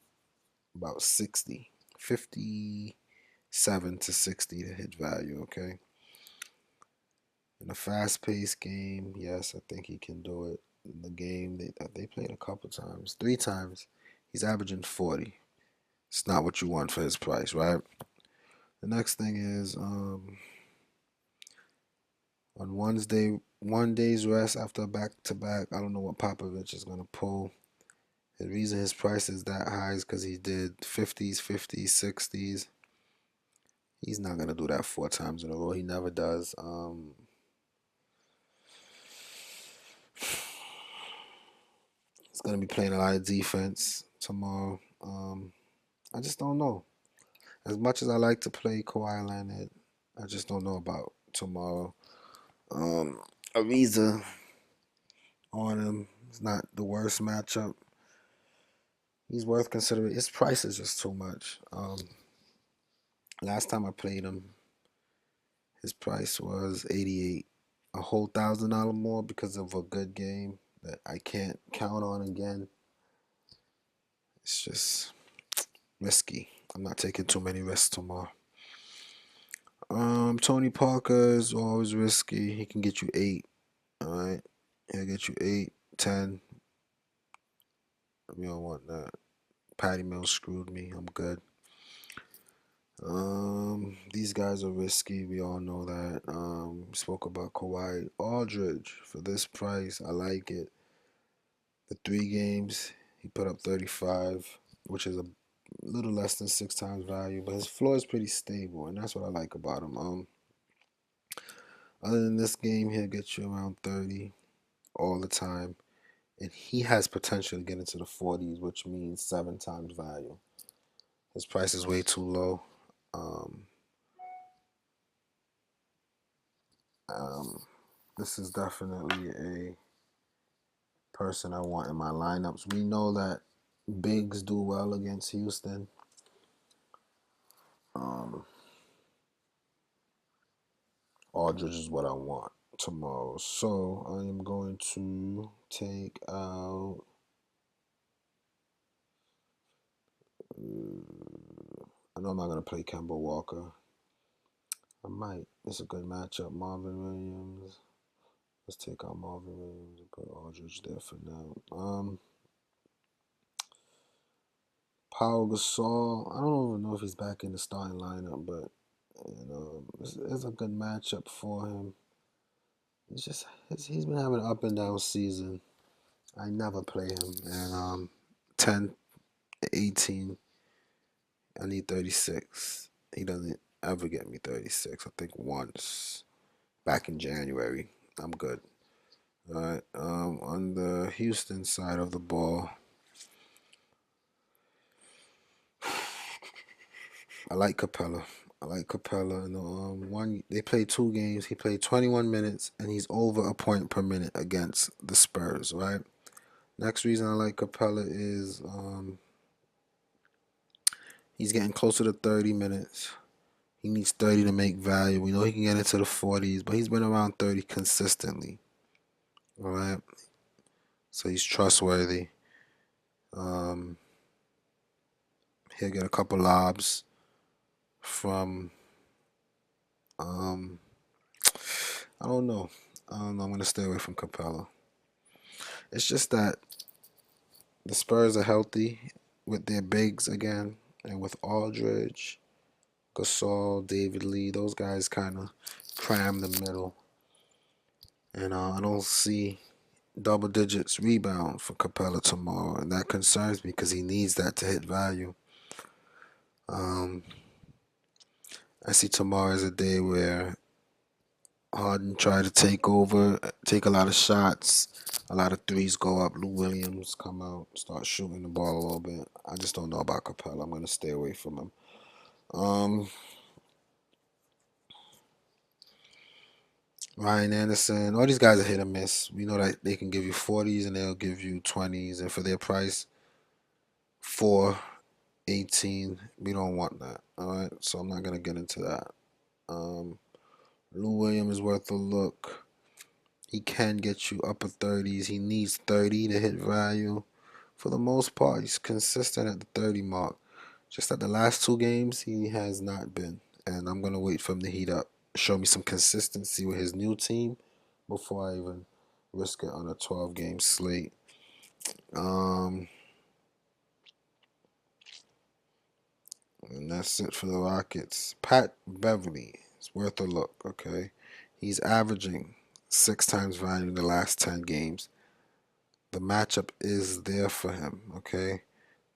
about 60, 57 to 60 to hit value, okay? In a fast-paced game, yes, I think he can do it. In the game, they played a couple times, three times. He's averaging 40. It's not what you want for his price, right? The next thing is on Wednesday, one day's rest after a back-to-back. I don't know what Popovich is gonna pull. The reason his price is that high is because he did 50s, 50s, 60s. He's not gonna do that four times in a row. He never does. He's gonna be playing a lot of defense tomorrow. I just don't know. As much as I like to play Kawhi Leonard, I just don't know about tomorrow. Um, Ariza on him is not the worst matchup. He's worth considering. His price is just too much. Last time I played him, his price was 88, a whole $1,000 more because of a good game that I can't count on again. It's just risky. I'm not taking too many risks tomorrow. Tony Parker is always risky. He can get you 8. All right, he'll get you 8, 10. We don't want that. Patty Mills screwed me. I'm good. These guys are risky. We all know that. Spoke about Kawhi Aldridge for this price. I like it. The 3 games he put up 35, which is a little less than six times value, but his floor is pretty stable, and that's what I like about him. Other than this game, he'll get you around 30 all the time, and he has potential to get into the 40s, which means seven times value. His price is way too low. Um, um, this is definitely a person I want in my lineups. We know that bigs do well against Houston. Um, Aldridge is what I want tomorrow. So I am going to take out. I know I'm not going to play Kemba Walker. I might. It's a good matchup. Marvin Williams. Let's take out Marvin Williams and put Aldridge there for now. Paul Gasol. I don't even know if he's back in the starting lineup, but it's a good matchup for him. He's been having an up and down season. I never play him, and 10, 18. I need 36. He doesn't ever get me 36. I think once back in January. I'm good. All right. On the Houston side of the ball, I like Capella. I like Capella. And one they played 2 games. He played 21 minutes, and he's over a point per minute against the Spurs. Right. Next reason I like Capella is he's getting closer to 30 minutes. He needs 30 to make value. We know he can get into the 40s, but he's been around 30 consistently. All right. So he's trustworthy. Um, he'll get a couple lobs from um, I don't know. I don't know. I'm gonna stay away from Capella. It's just that the Spurs are healthy. with their bigs again, and with Aldridge, Gasol, David Lee, those guys kind of cram the middle. And I don't see double digits rebound for Capella tomorrow, and that concerns me because he needs that to hit value. Um, I see tomorrow as a day where Harden try to take over, take a lot of shots, a lot of threes go up. Lou Williams come out, start shooting the ball a little bit. I just don't know about Capella. I'm gonna stay away from him. Um, Ryan Anderson, all these guys are hit or miss. We know that they can give you 40s and they'll give you 20s, and for their price, 418. We don't want that. All right, so I'm not gonna get into that. Um, Lou Williams is worth a look. He can get you upper 30s. He needs 30 to hit value. For the most part, he's consistent at the 30 mark. Just at the last two games, he has not been. And I'm going to wait for him to heat up, show me some consistency with his new team before I even risk it on a 12-game slate. Um, and that's it for the Rockets. Pat Beverly is worth a look, okay? He's averaging 6 times value in the last 10 games. The matchup is there for him, okay?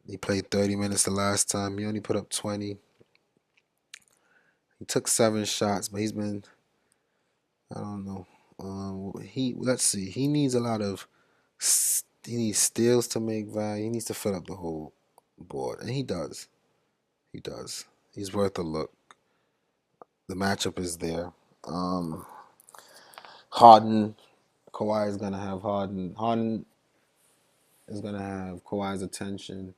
He played 30 minutes the last time. He only put up 20. He took 7 shots, but he's been, I don't know. Let's see. He needs a lot of he needs steals to make value. He needs to fill up the whole board, and he does. He does. He's worth a look. The matchup is there. Um, Harden, Kawhi is gonna have Harden. Harden is gonna have Kawhi's attention.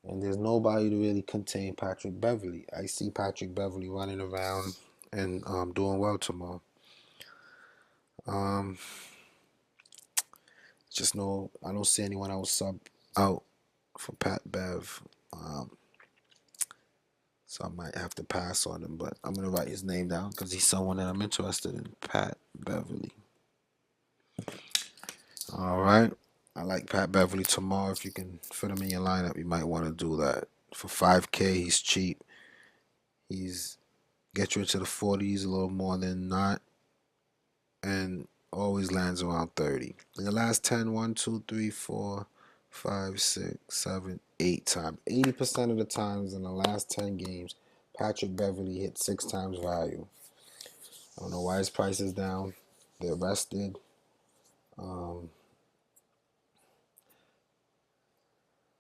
And there's nobody to really contain Patrick Beverly. I see Patrick Beverly running around and doing well tomorrow. Um, just no, I don't see anyone else sub out for Pat Bev. So I might have to pass on him, but I'm gonna write his name down because he's someone that I'm interested in. Pat Beverly. All right. I like Pat Beverly tomorrow. If you can fit him in your lineup, you might want to do that. For 5K, he's cheap. He's get you into the 40s a little more than not, and always lands around 30. In the last 10, 1, 2, 3, 4, 5, 6, 7, 8 times. 80% of the times in the last 10 games, Patrick Beverly hit 6 times value. I don't know why his price is down. They're rested. Um,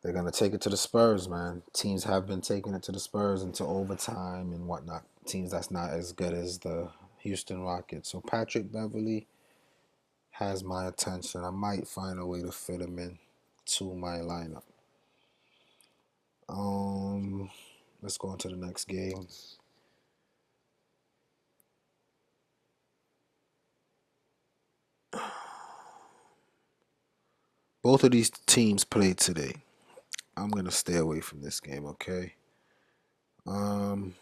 they're going to take it to the Spurs, man. Teams have been taking it to the Spurs into overtime and whatnot. Teams that's not as good as the Houston Rockets. So Patrick Beverly has my attention. I might find a way to fit him in to my lineup. Let's go on to the next game. Both of these teams played today. I'm gonna stay away from this game, okay? Um,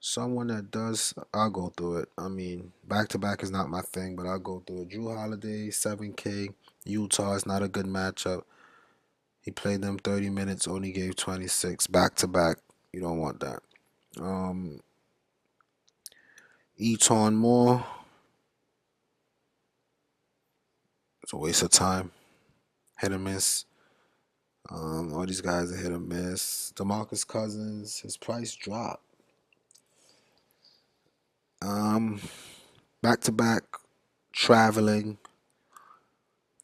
Someone that does, I'll go through it. I mean, back to back is not my thing, but I'll go through it. Drew Holiday, 7K. Utah is not a good matchup. He played them 30 minutes, only gave 26. Back to back, you don't want that. Um, Eton Moore, it's a waste of time. Hit or miss. All these guys are hit or miss. DeMarcus Cousins, his price dropped. Um, Back to back traveling.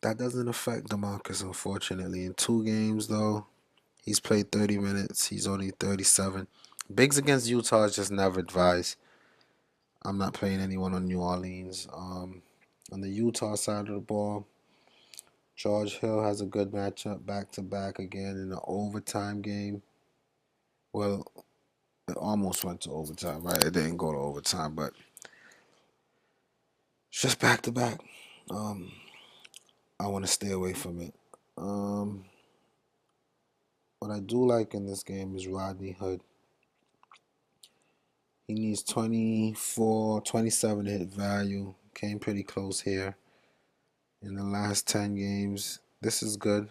That doesn't affect DeMarcus, unfortunately. In 2 games, though, he's played 30 minutes. He's only 37. Bigs against Utah is just never advised. I'm not playing anyone on New Orleans. On the Utah side of the ball, George Hill has a good matchup back to back again in the overtime game. Well, it almost went to overtime, right? It didn't go to overtime, but it's just back to back. Um, I want to stay away from it. Um, what I do like in this game is Rodney Hood. He needs 24, 27 to hit value. Came pretty close here in the last 10 games. This is good.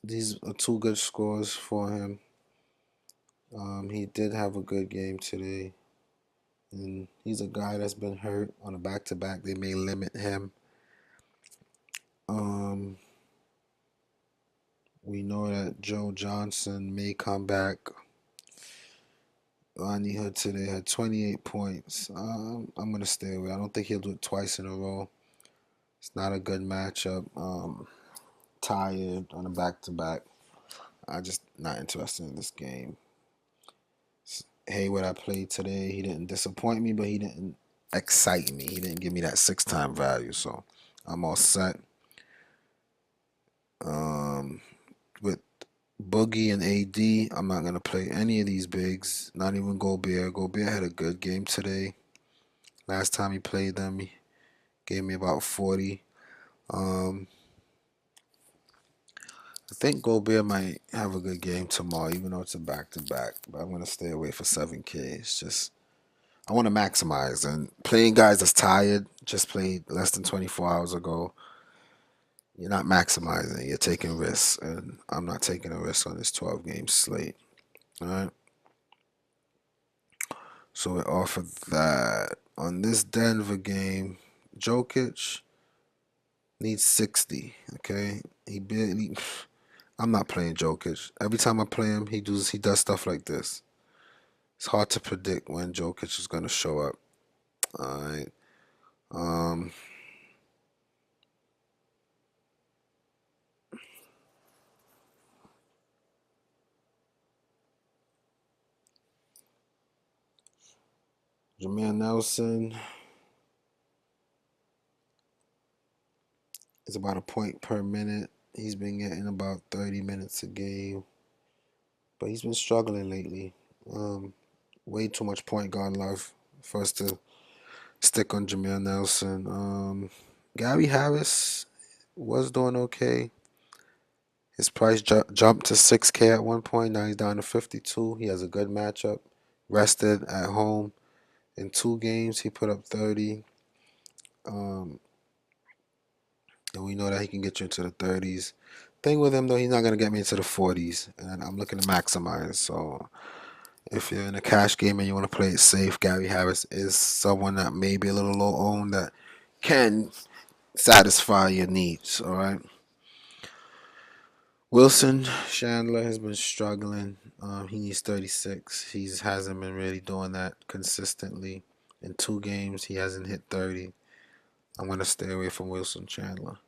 These are two good scores for him. He did have a good game today, and he's a guy that's been hurt on a back-to-back. They may limit him. Um, we know that Joe Johnson may come back. Lonnie Hood today had 28 points. I'm gonna stay away. I don't think he'll do it twice in a row. It's not a good matchup. Tired on a back-to-back. I just not interested in this game. Hayward I played today. He didn't disappoint me, but he didn't excite me. He didn't give me that 6 time value, so I'm all set. Um, with Boogie and AD, I'm not gonna play any of these bigs. Not even Gobert. Gobert had a good game today. Last time he played them, he gave me about 40. Um, I think Gobert might have a good game tomorrow, even though it's a back to back. But I'm gonna stay away for 7K. It's just I want to maximize, and playing guys that's tired, just played less than 24 hours ago. You're not maximizing. You're taking risks, and I'm not taking a risk on this 12 game slate. All right. So we're off of that. On this Denver game, Jokic needs 60. Okay, he barely. I'm not playing Jokic. Every time I play him, he does stuff like this. It's hard to predict when Jokic is gonna show up. All right. Um, Jameer Nelson is about a point per minute. He's been getting about 30 minutes a game, but he's been struggling lately. Um, Way too much point guard love for us to stick on Jameer Nelson. Gary Harris was doing okay. His price jumped to 6K at one point. Now he's down to 52. He has a good matchup. Rested at home in 2 games. He put up 30. Um, and we know that he can get you into the 30s. Thing with him though, he's not gonna get me into the 40s, and I'm looking to maximize. So if you're in a cash game and you want to play it safe, Gary Harris is someone that may be a little low owned that can satisfy your needs. All right. Wilson Chandler has been struggling. He needs 36. He hasn't been really doing that consistently. In 2 games, he hasn't hit 30. I'm gonna stay away from Wilson Chandler.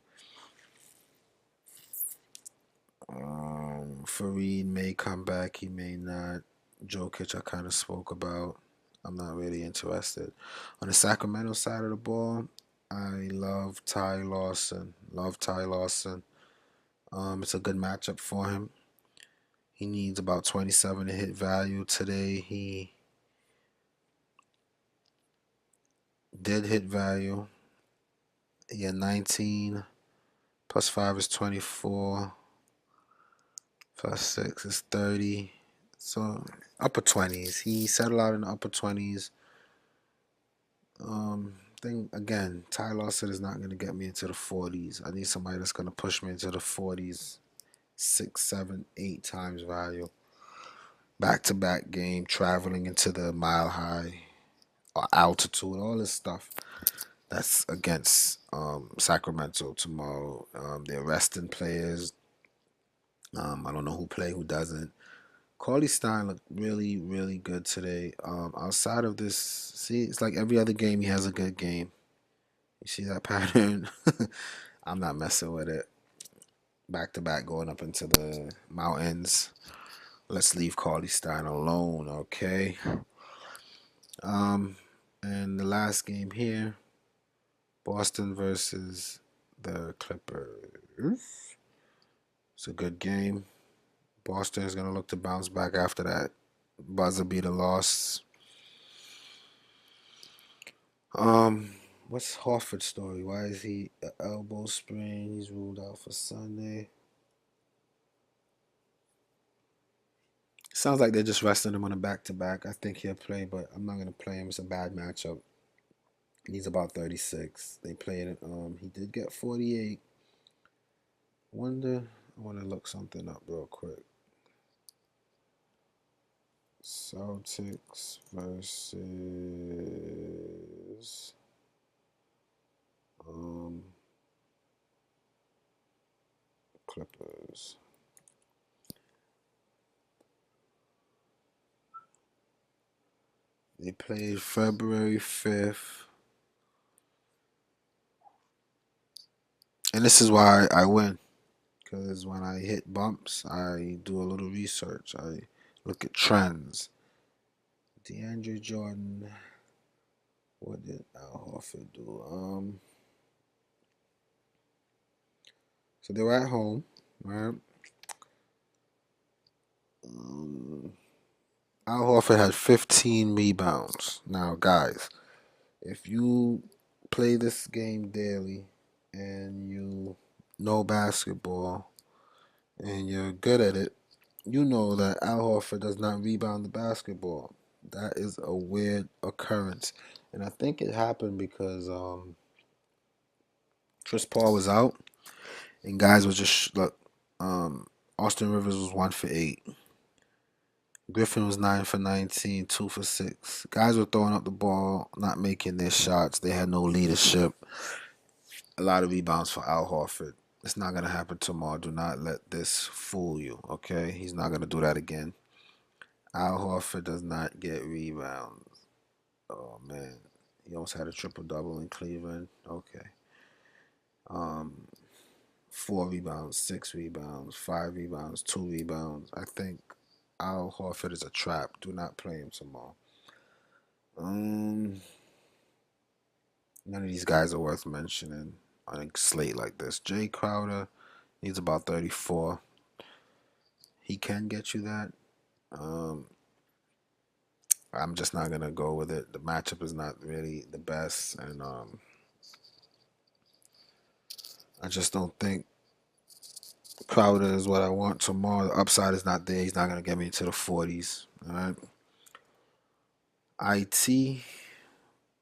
Fareed may come back. He may not. Jokic, I kind of spoke about. I'm not really interested. On the Sacramento side of the ball, I love Ty Lawson. Love Ty Lawson. It's a good matchup for him. He needs about 27 to hit value. Today, he did hit value. He had 19. Plus 5 is 24. Plus 6 is 30. So upper 20s. He settled out in the upper 20s. Thing again, Ty Lawson is not going to get me into the 40s. I need somebody that's going to push me into the 40s, 6, 7, 8 times value. Back to back game, traveling into the mile high or altitude, all this stuff. That's against Sacramento tomorrow. They're resting players. I don't know who play, who doesn't. Cauley Stein looked really, really good today. Outside of this, see, it's like every other game he has a good game. You see that pattern? I'm not messing with it. Back to back going up into the mountains. Let's leave Cauley Stein alone, okay? Um, and the last game here, Boston versus the Clippers. It's a good game. Boston is gonna look to bounce back after that buzzer beater loss. Um, what's Horford's story? Why is he an elbow sprain? He's ruled out for Sunday. Sounds like they're just resting him on a back to back. I think he'll play, but I'm not gonna play him. It's a bad matchup. He's about 36. They played it. He did get 48. Wonder. I want to look something up real quick. Celtics versus um, Clippers. They played February 5th. And this is why I win. Because when I hit bumps, I do a little research. I look at trends. DeAndre Jordan. What did Al Horford do? So they were at home, right? Um, Al Horford had 15 rebounds. Now, guys, if you play this game daily and you know basketball and you're good at it, you know that Al Horford does not rebound the basketball. That is a weird occurrence. And I think it happened because Chris Paul was out and guys were just look. Austin Rivers was 1 for 8. Griffin was 9 for 19, 2 for 6. Guys were throwing up the ball, not making their shots. They had no leadership. A lot of rebounds for Al Horford. It's not gonna happen tomorrow. Do not let this fool you. Okay, he's not gonna do that again. Al Horford does not get rebounds. Oh man, he almost had a triple double in Cleveland. Okay, um, 4 rebounds, 6 rebounds, 5 rebounds, 2 rebounds. I think Al Horford is a trap. Do not play him tomorrow. Um, None of these guys are worth mentioning on a slate like this. Jay Crowder, he's about 34. He can get you that. Um, I'm just not gonna go with it. The matchup is not really the best, and I just don't think Crowder is what I want tomorrow. The upside is not there. He's not gonna get me to the 40s. All right. IT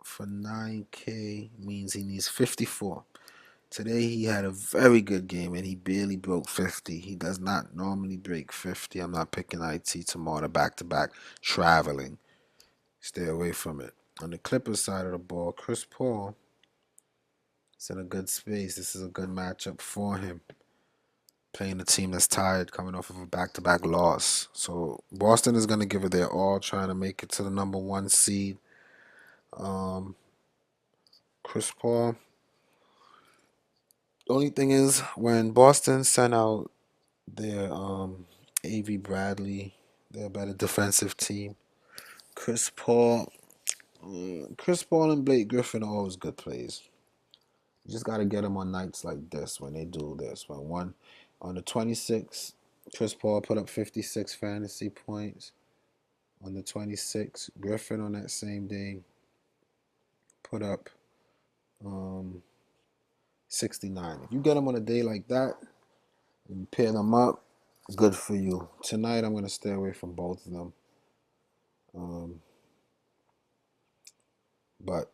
for 9K means he needs 54. Today he had a very good game and he barely broke 50. He does not normally break 50. I'm not picking IT tomorrow. Back to back traveling. Stay away from it. On the Clippers side of the ball, Chris Paul is in a good space. This is a good matchup for him. Playing a team that's tired, coming off of a back to back loss. So Boston is going to give it their all, trying to make it to the number 1 seed. Um, Chris Paul. The only thing is, when Boston sent out their AV Bradley, they're a better defensive team. Chris Paul, Chris Paul and Blake Griffin are always good plays. You just got to get them on nights like this when they do this. When one on the 26th, Chris Paul put up 56 fantasy points. On the 26th, Griffin on that same day put up um, 69. If you get them on a day like that and you pair them up, good for you. Tonight, I'm going to stay away from both of them. Um, but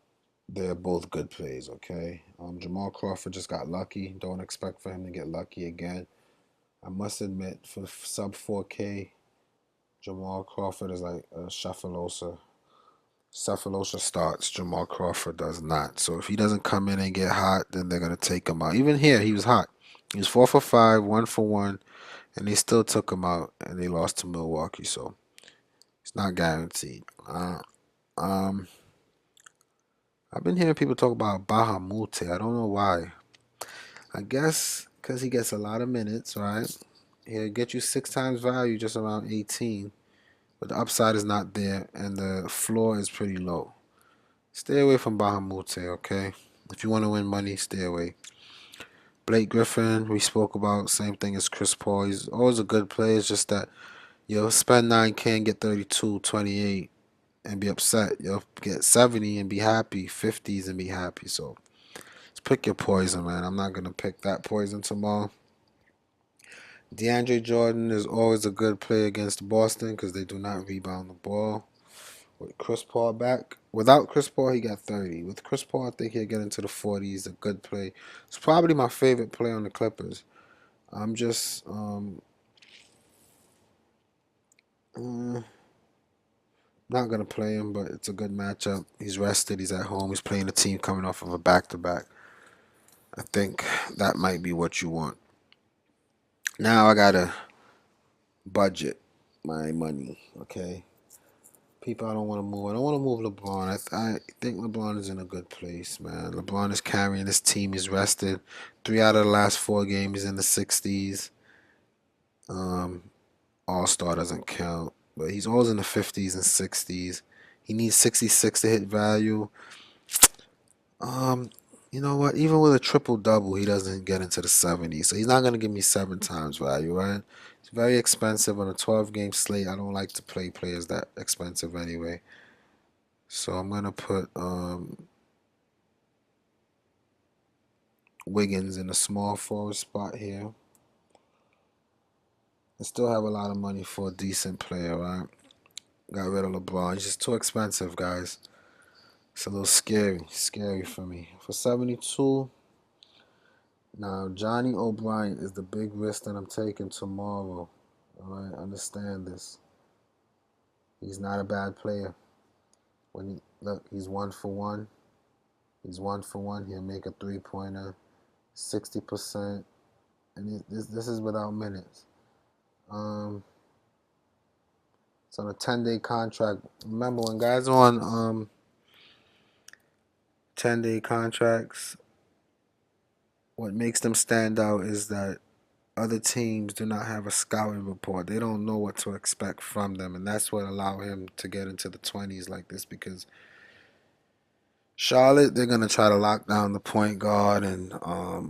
they're both good plays, okay? Jamal Crawford just got lucky. Don't expect for him to get lucky again. I must admit, for sub 4K, Jamal Crawford is like a Shuffleosa. Cephalosha starts, Jamal Crawford does not. So if he doesn't come in and get hot, then they're going to take him out. Even here, he was hot. He was 4 for 5, 1 for 1, and they still took him out, and they lost to Milwaukee. So it's not guaranteed. Um, I've been hearing people talk about Bahamute. I don't know why. I guess because he gets a lot of minutes, right? He'll get you 6 times value, just around 18. But the upside is not there, and the floor is pretty low. Stay away from Bahamute, okay? If you want to win money, stay away. Blake Griffin, we spoke about, same thing as Chris Paul. He's always a good player. It's just that you'll spend 9K and get 32, 28 and be upset. You'll get 70 and be happy, 50s and be happy. So just pick your poison, man. I'm not going to pick that poison tomorrow. DeAndre Jordan is always a good play against Boston because they do not rebound the ball. With Chris Paul back, without Chris Paul, he got 30. With Chris Paul, I think he'll get into the 40s. A good play. It's probably my favorite play on the Clippers. I'm just uh, not gonna play him, but it's a good matchup. He's rested. He's at home. He's playing a team coming off of a back-to-back. I think that might be what you want. Now I gotta budget my money. Okay, people, I don't want to move. I don't want to move LeBron. I think LeBron is in a good place, man. LeBron is carrying his team. He's rested. 3 out of the last 4 games in the 60s. Um, All Star doesn't count, but he's always in the 50s and 60s. He needs 66 to hit value. Um, you know what? Even with a triple double, he doesn't get into the 70s. So he's not gonna give me 7 times value, right? It's very expensive on a 12-game slate. I don't like to play players that expensive anyway. So I'm gonna put Wiggins in a small forward spot here. I still have a lot of money for a decent player, right? Got rid of LeBron. He's just too expensive, guys. It's a little scary for me. For 72, now Johnny O'Brien is the big risk that I'm taking tomorrow. All right, understand this. He's not a bad player. When he look, he's 1 for 1. He's 1 for 1. He'll make a 3-pointer, 60%, and this is without minutes. Um, it's on a 10-day contract. Remember when guys are on 10-day contracts, what makes them stand out is that other teams do not have a scouting report. They don't know what to expect from them, and that's what allowed him to get into the 20s like this. Because Charlotte, they're gonna try to lock down the point guard and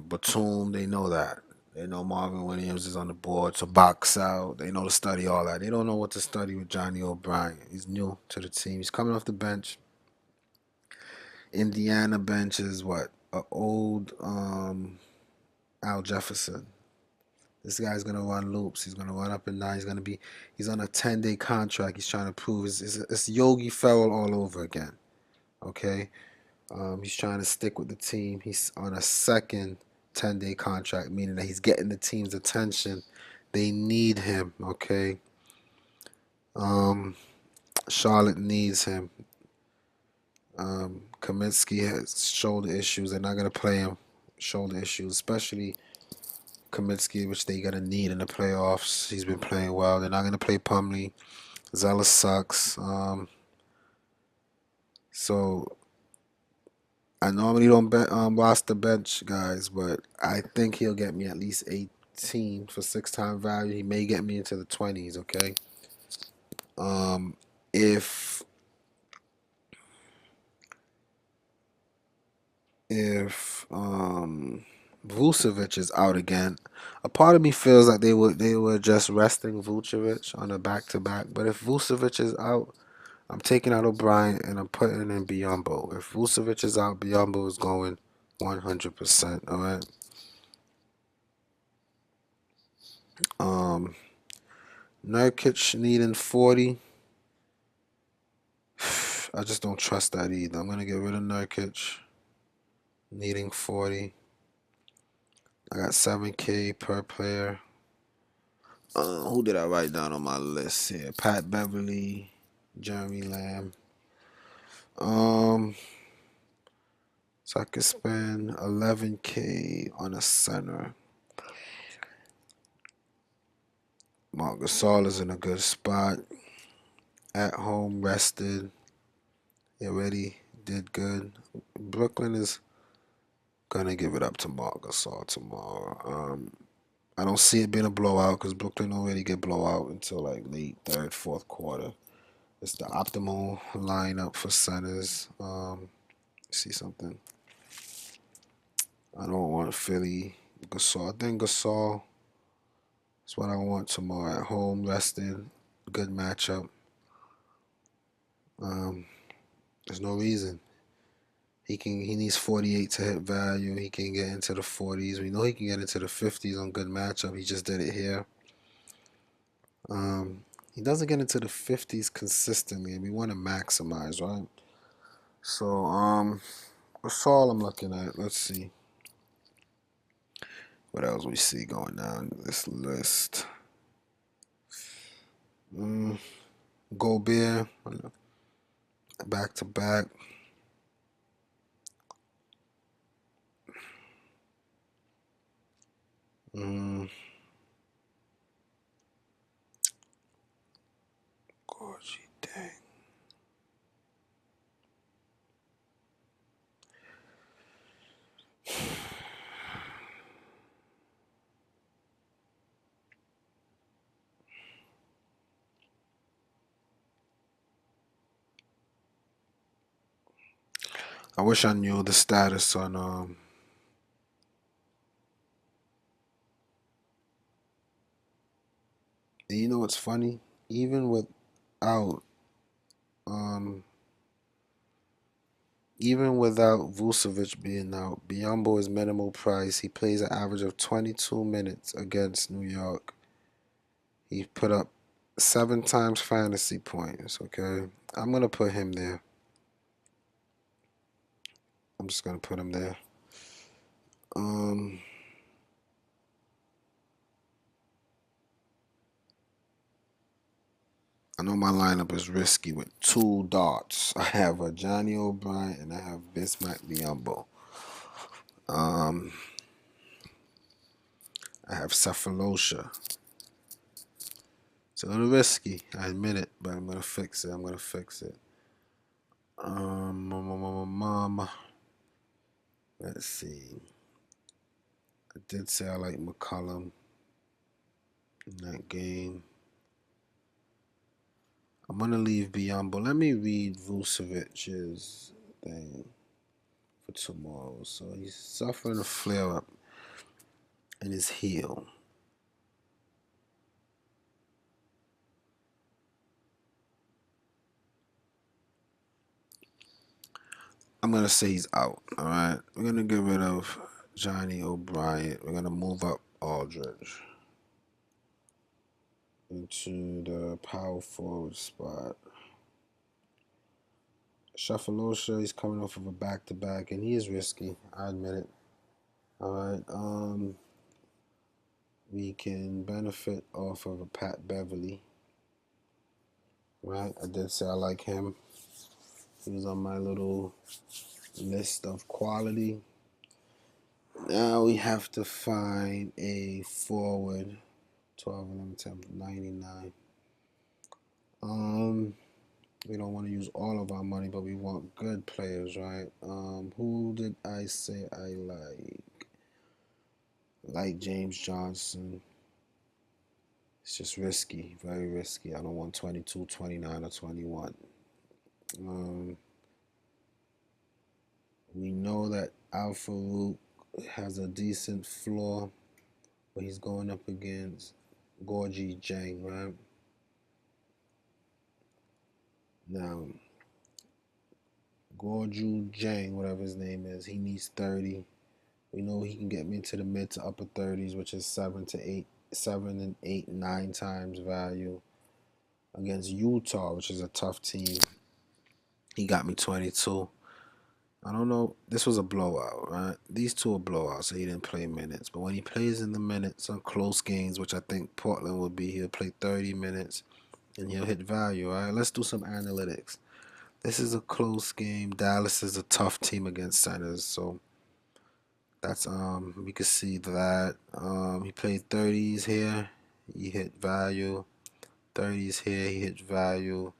Batum. They know that. They know Marvin Williams is on the board to box out. They know to study all that. They don't know what to study with Johnny O'Brien. He's new to the team. He's coming off the bench. Indiana bench is what, a old Al Jefferson. This guy's gonna run loops. He's gonna run up and down. He's on a 10-day contract. He's trying to prove it's Yogi Ferrell all over again. Okay, he's trying to stick with the team. He's on a second 10-day contract, meaning that he's getting the team's attention. They need him. Okay, um, Charlotte needs him. Kaminsky has shoulder issues. They're not gonna play him. Shoulder issues, especially Kaminsky, which they're gonna need in the playoffs. He's been playing well. They're not gonna play Pumley. Zealous sucks. So I normally don't bet watch the bench guys, but I think he'll get me at least 18 for 6 time value. He may get me into the 20s. Okay. Um, if if Vucevic is out again, a part of me feels like they were just resting Vucevic on a back to back. But if Vucevic is out, I'm taking out O'Brien and I'm putting in Biyombo. If Vucevic is out, Biyombo is going 100%. All right. Um, Nurkic needing 40. I just don't trust that either. I'm gonna get rid of Nurkic needing 40. I got 7K per player. Who did I write down on my list here? Pat Beverly, Jeremy Lamb. Um, so I could spend 11K on a center. Marc Gasol is in a good spot. At home, rested. He already did good. Brooklyn is gonna give it up to Marc Gasol tomorrow. I don't see it being a blowout because Brooklyn don't really get blowout until like late third, fourth quarter. It's the optimal lineup for centers. See something. I don't want Philly Gasol. I think Gasol is what I want tomorrow. At home, rested, good matchup. Um, there's no reason. He needs 48 to hit value. He can get into the 40s. We know he can get into the 50s on good matchup. He just did it here. He doesn't get into the 50s consistently, and we want to maximize, right? So, that's all I'm looking at. Let's see. What else we see going down this list? Mm, Gobert, back to back. Mm, Gorgie, dang. I wish I knew the status on and you know what's funny? Even without um even without Vucevic being out, Biyombo is minimal price. He plays an average of 22 minutes against New York. He put up 7 times fantasy points, okay? I'm gonna put him there. I'm just gonna put him there. Um I know my lineup is risky with two darts. I have a Johnny O'Brien and I have Bismack Biyombo. Um I have Cephalosha. It's a little risky, I admit it, but I'm gonna fix it. I'm gonna fix it. Um, let's see. I did say I like McCollum in that game. I'm gonna leave Biyombo. Let me read Vucevic's thing for tomorrow. So he's suffering a flare up in his heel. I'm gonna say he's out. All right, we're gonna get rid of Johnny O'Brien. We're gonna move up Aldridge into the power forward spot. Shuffleosha, he's coming off of a back to back, and he is risky. I admit it. All right. We can benefit off of a Pat Beverly. Right. I did say I like him. He was on my little list of quality. Now we have to find a forward. 12, 11, 10, 99. We don't want to use all of our money, but we want good players, right? Who did I say I like? Like James Johnson. It's just risky, very risky. I don't want 22, 29, or 21. Um, we know that Alpha Root has a decent floor, but he's going up against Gorgie Jang, right? Now, Gorju Jang, whatever his name is, he needs 30. We know he can get me into the mid to upper 30s, which is 7 and 8, 9 times value against Utah, which is a tough team. He got me 22. I don't know. This was a blowout, right? These two are blowouts, so he didn't play minutes. But when he plays in the minutes on close games, which I think Portland will be, he'll play 30 minutes and he'll hit value, all right? Let's do some analytics. This is a close game. Dallas is a tough team against centers, so that's we could see that. He played 30s here, he hit value. 30s here, he hit value.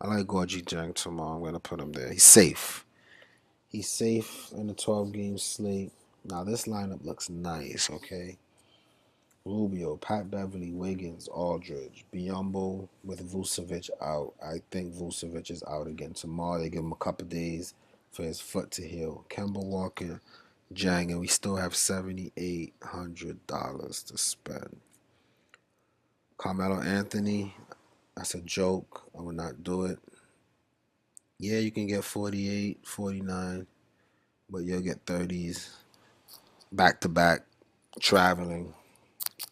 I like Gorgie Jang tomorrow. I'm gonna put him there. He's safe. He's safe in the 12 game slate. Now, this lineup looks nice, okay? Rubio, Pat Beverly, Wiggins, Aldridge, Biyombo with Vucevic out. I think Vucevic is out again tomorrow. They give him a couple days for his foot to heal. Kemba Walker, Jang, and we still have $7,800 to spend. Carmelo Anthony, that's a joke. I would not do it. Yeah, you can get 48, 49, but you'll get 30s back to back traveling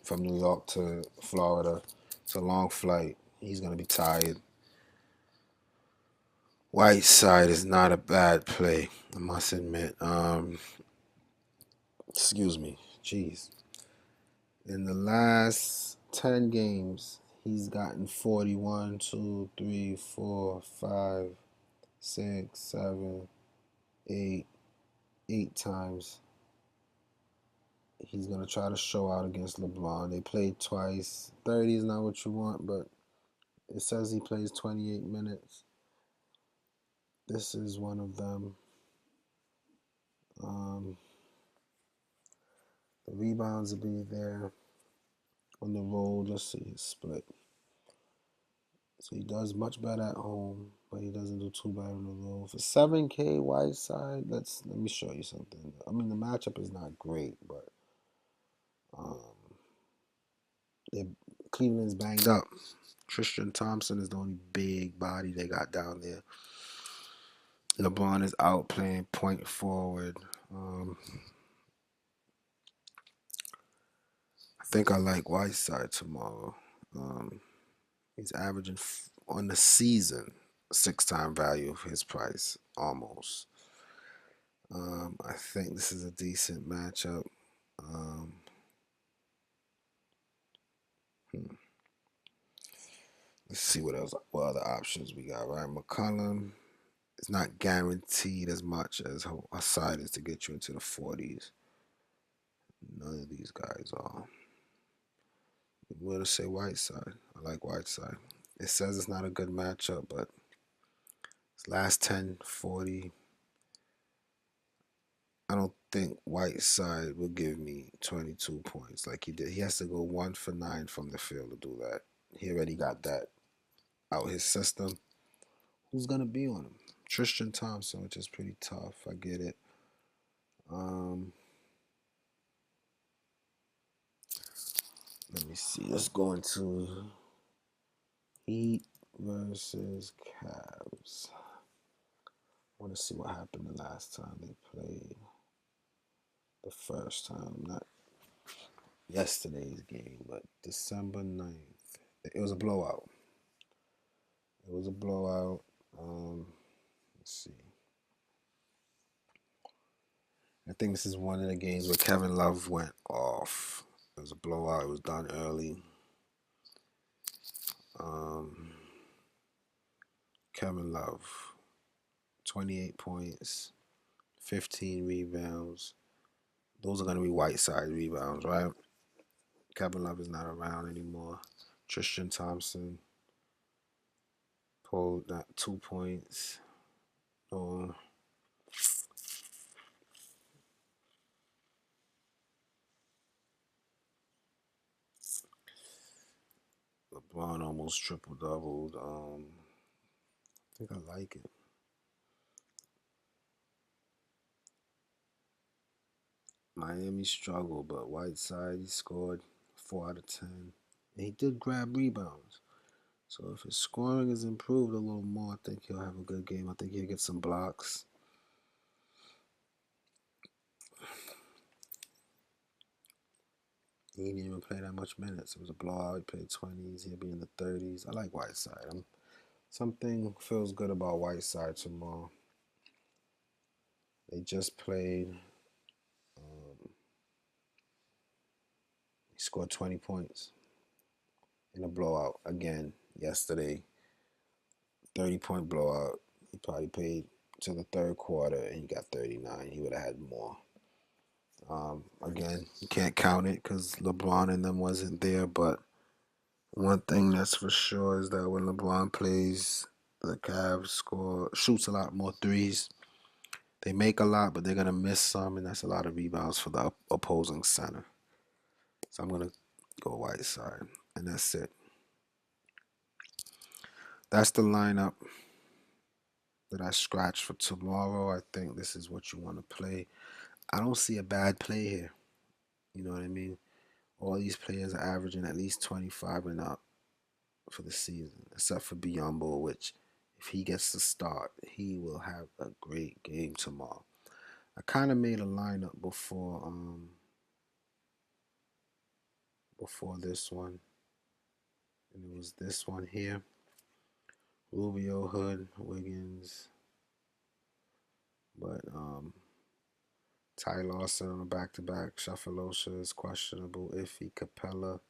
from New York to Florida. It's a long flight. He's going to be tired. Whiteside is not a bad play, I must admit. Excuse me. Jeez. In the last 10 games, he's gotten 41, 2, 3, 4, 5, 6, 7, 8, 8 times. He's going to try to show out against LeBron. They played twice. 30 is not what you want, but it says he plays 28 minutes. This is one of them. The rebounds will be there on the roll. Just see his split. So he does much better at home, but he doesn't do too bad on the road. For 7K Whiteside, let me show you something. I mean, the matchup is not great, but um, Cleveland's banged up. Tristan Thompson is the only big body they got down there. LeBron is out playing point forward. I think I like Whiteside tomorrow. He's averaging on the season 6-time value of his price almost. I think this is a decent matchup. Um, let's see what other options we got. Right, McCollum is not guaranteed as much as Hassan is to get you into the 40s. None of these guys are. We'll say Whiteside. I like Whiteside. It says it's not a good matchup, but his last 10, 40. I don't think Whiteside will give me 22 points like he did. He has to go 1 for 9 from the field to do that. He already got that out his system. Who's going to be on him? Tristan Thompson, which is pretty tough. I get it. Let me see. Let's go into Heat versus Cavs. I want to see what happened the last time they played. The first time, not yesterday's game, but December 9th. It was a blowout. It was a blowout. Let's see. I think this is one of the games where Kevin Love went off. It was a blowout. It was done early. Kevin Love, 28 points, 15 rebounds. Those are going to be Whiteside rebounds, right? Kevin Love is not around anymore. Tristan Thompson pulled that 2 points. Oh, LeBron almost triple doubled. I think I like it. Miami struggled, but Whiteside, he scored 4 out of 10. And he did grab rebounds. So if his scoring is improved a little more, I think he'll have a good game. I think he'll get some blocks. He didn't even play that much minutes. It was a blowout. He played 20s. He'll be in the 30s. I like Whiteside. Something feels good about Whiteside tomorrow. They just played. He scored 20 points in a blowout again yesterday. 30-point blowout. He probably played to the third quarter and he got 39. He would have had more. Again, you can't count it because LeBron and them wasn't there. But one thing that's for sure is that when LeBron plays, the Cavs shoots a lot more threes. They make a lot, but they're gonna miss some, and that's a lot of rebounds for the opposing center. So I'm gonna go Whiteside, and that's it. That's the lineup that I scratched for tomorrow. I think this is what you want to play. I don't see a bad play here. You know what I mean? All these players are averaging at least 25 and up for the season, except for Biyombo, which if he gets to start, he will have a great game tomorrow. I kind of made a lineup before this one, and it was this one here: Rubio, Hood, Wiggins, but Ty Lawson on a back-to-back. Shuffleosha is questionable. Iffy, Capella,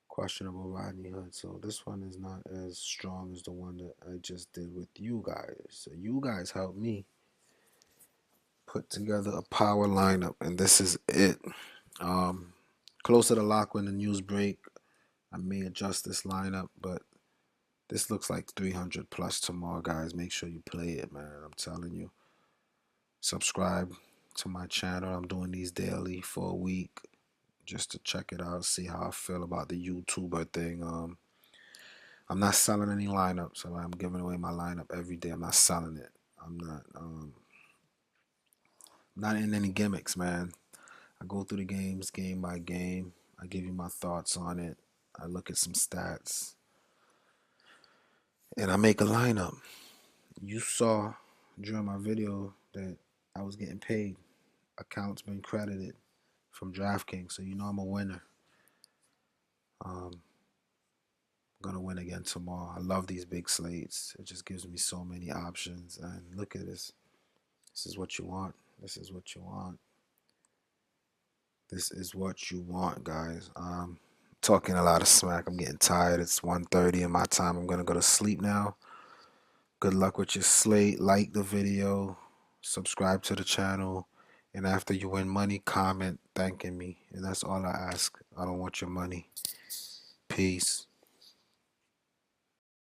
questionable. Rodney Hood. So this one is not as strong as the one that I just did with you guys. So you guys helped me put together a power lineup, and this is it. Closer to lock when the news break, I may adjust this lineup, but this looks like 300 plus tomorrow, guys. Make sure you play it, man. I'm telling you. Subscribe to my channel. I'm doing these daily for a week just to check it out, see how I feel about the YouTuber thing. I'm not selling any lineups, so I'm giving away my lineup every day. I'm not selling it. I'm not in any gimmicks, man. I go through the games game by game. I give you my thoughts on it. I look at some stats, and I make a lineup. You saw during my video that I was getting paid. Accounts been credited from Draftkings, so you know I'm a winner. I'm gonna win again tomorrow. I love these big slates. It just gives me so many options. And look at this. This is what you want. This is what you want. This is what you want, guys. Talking a lot of smack. I'm getting tired. It's 1:30 in my time. I'm gonna go to sleep now. Good luck with your slate. Like the video. Subscribe to the channel. And after you win money, comment thanking me. And that's all I ask. I don't want your money. Peace.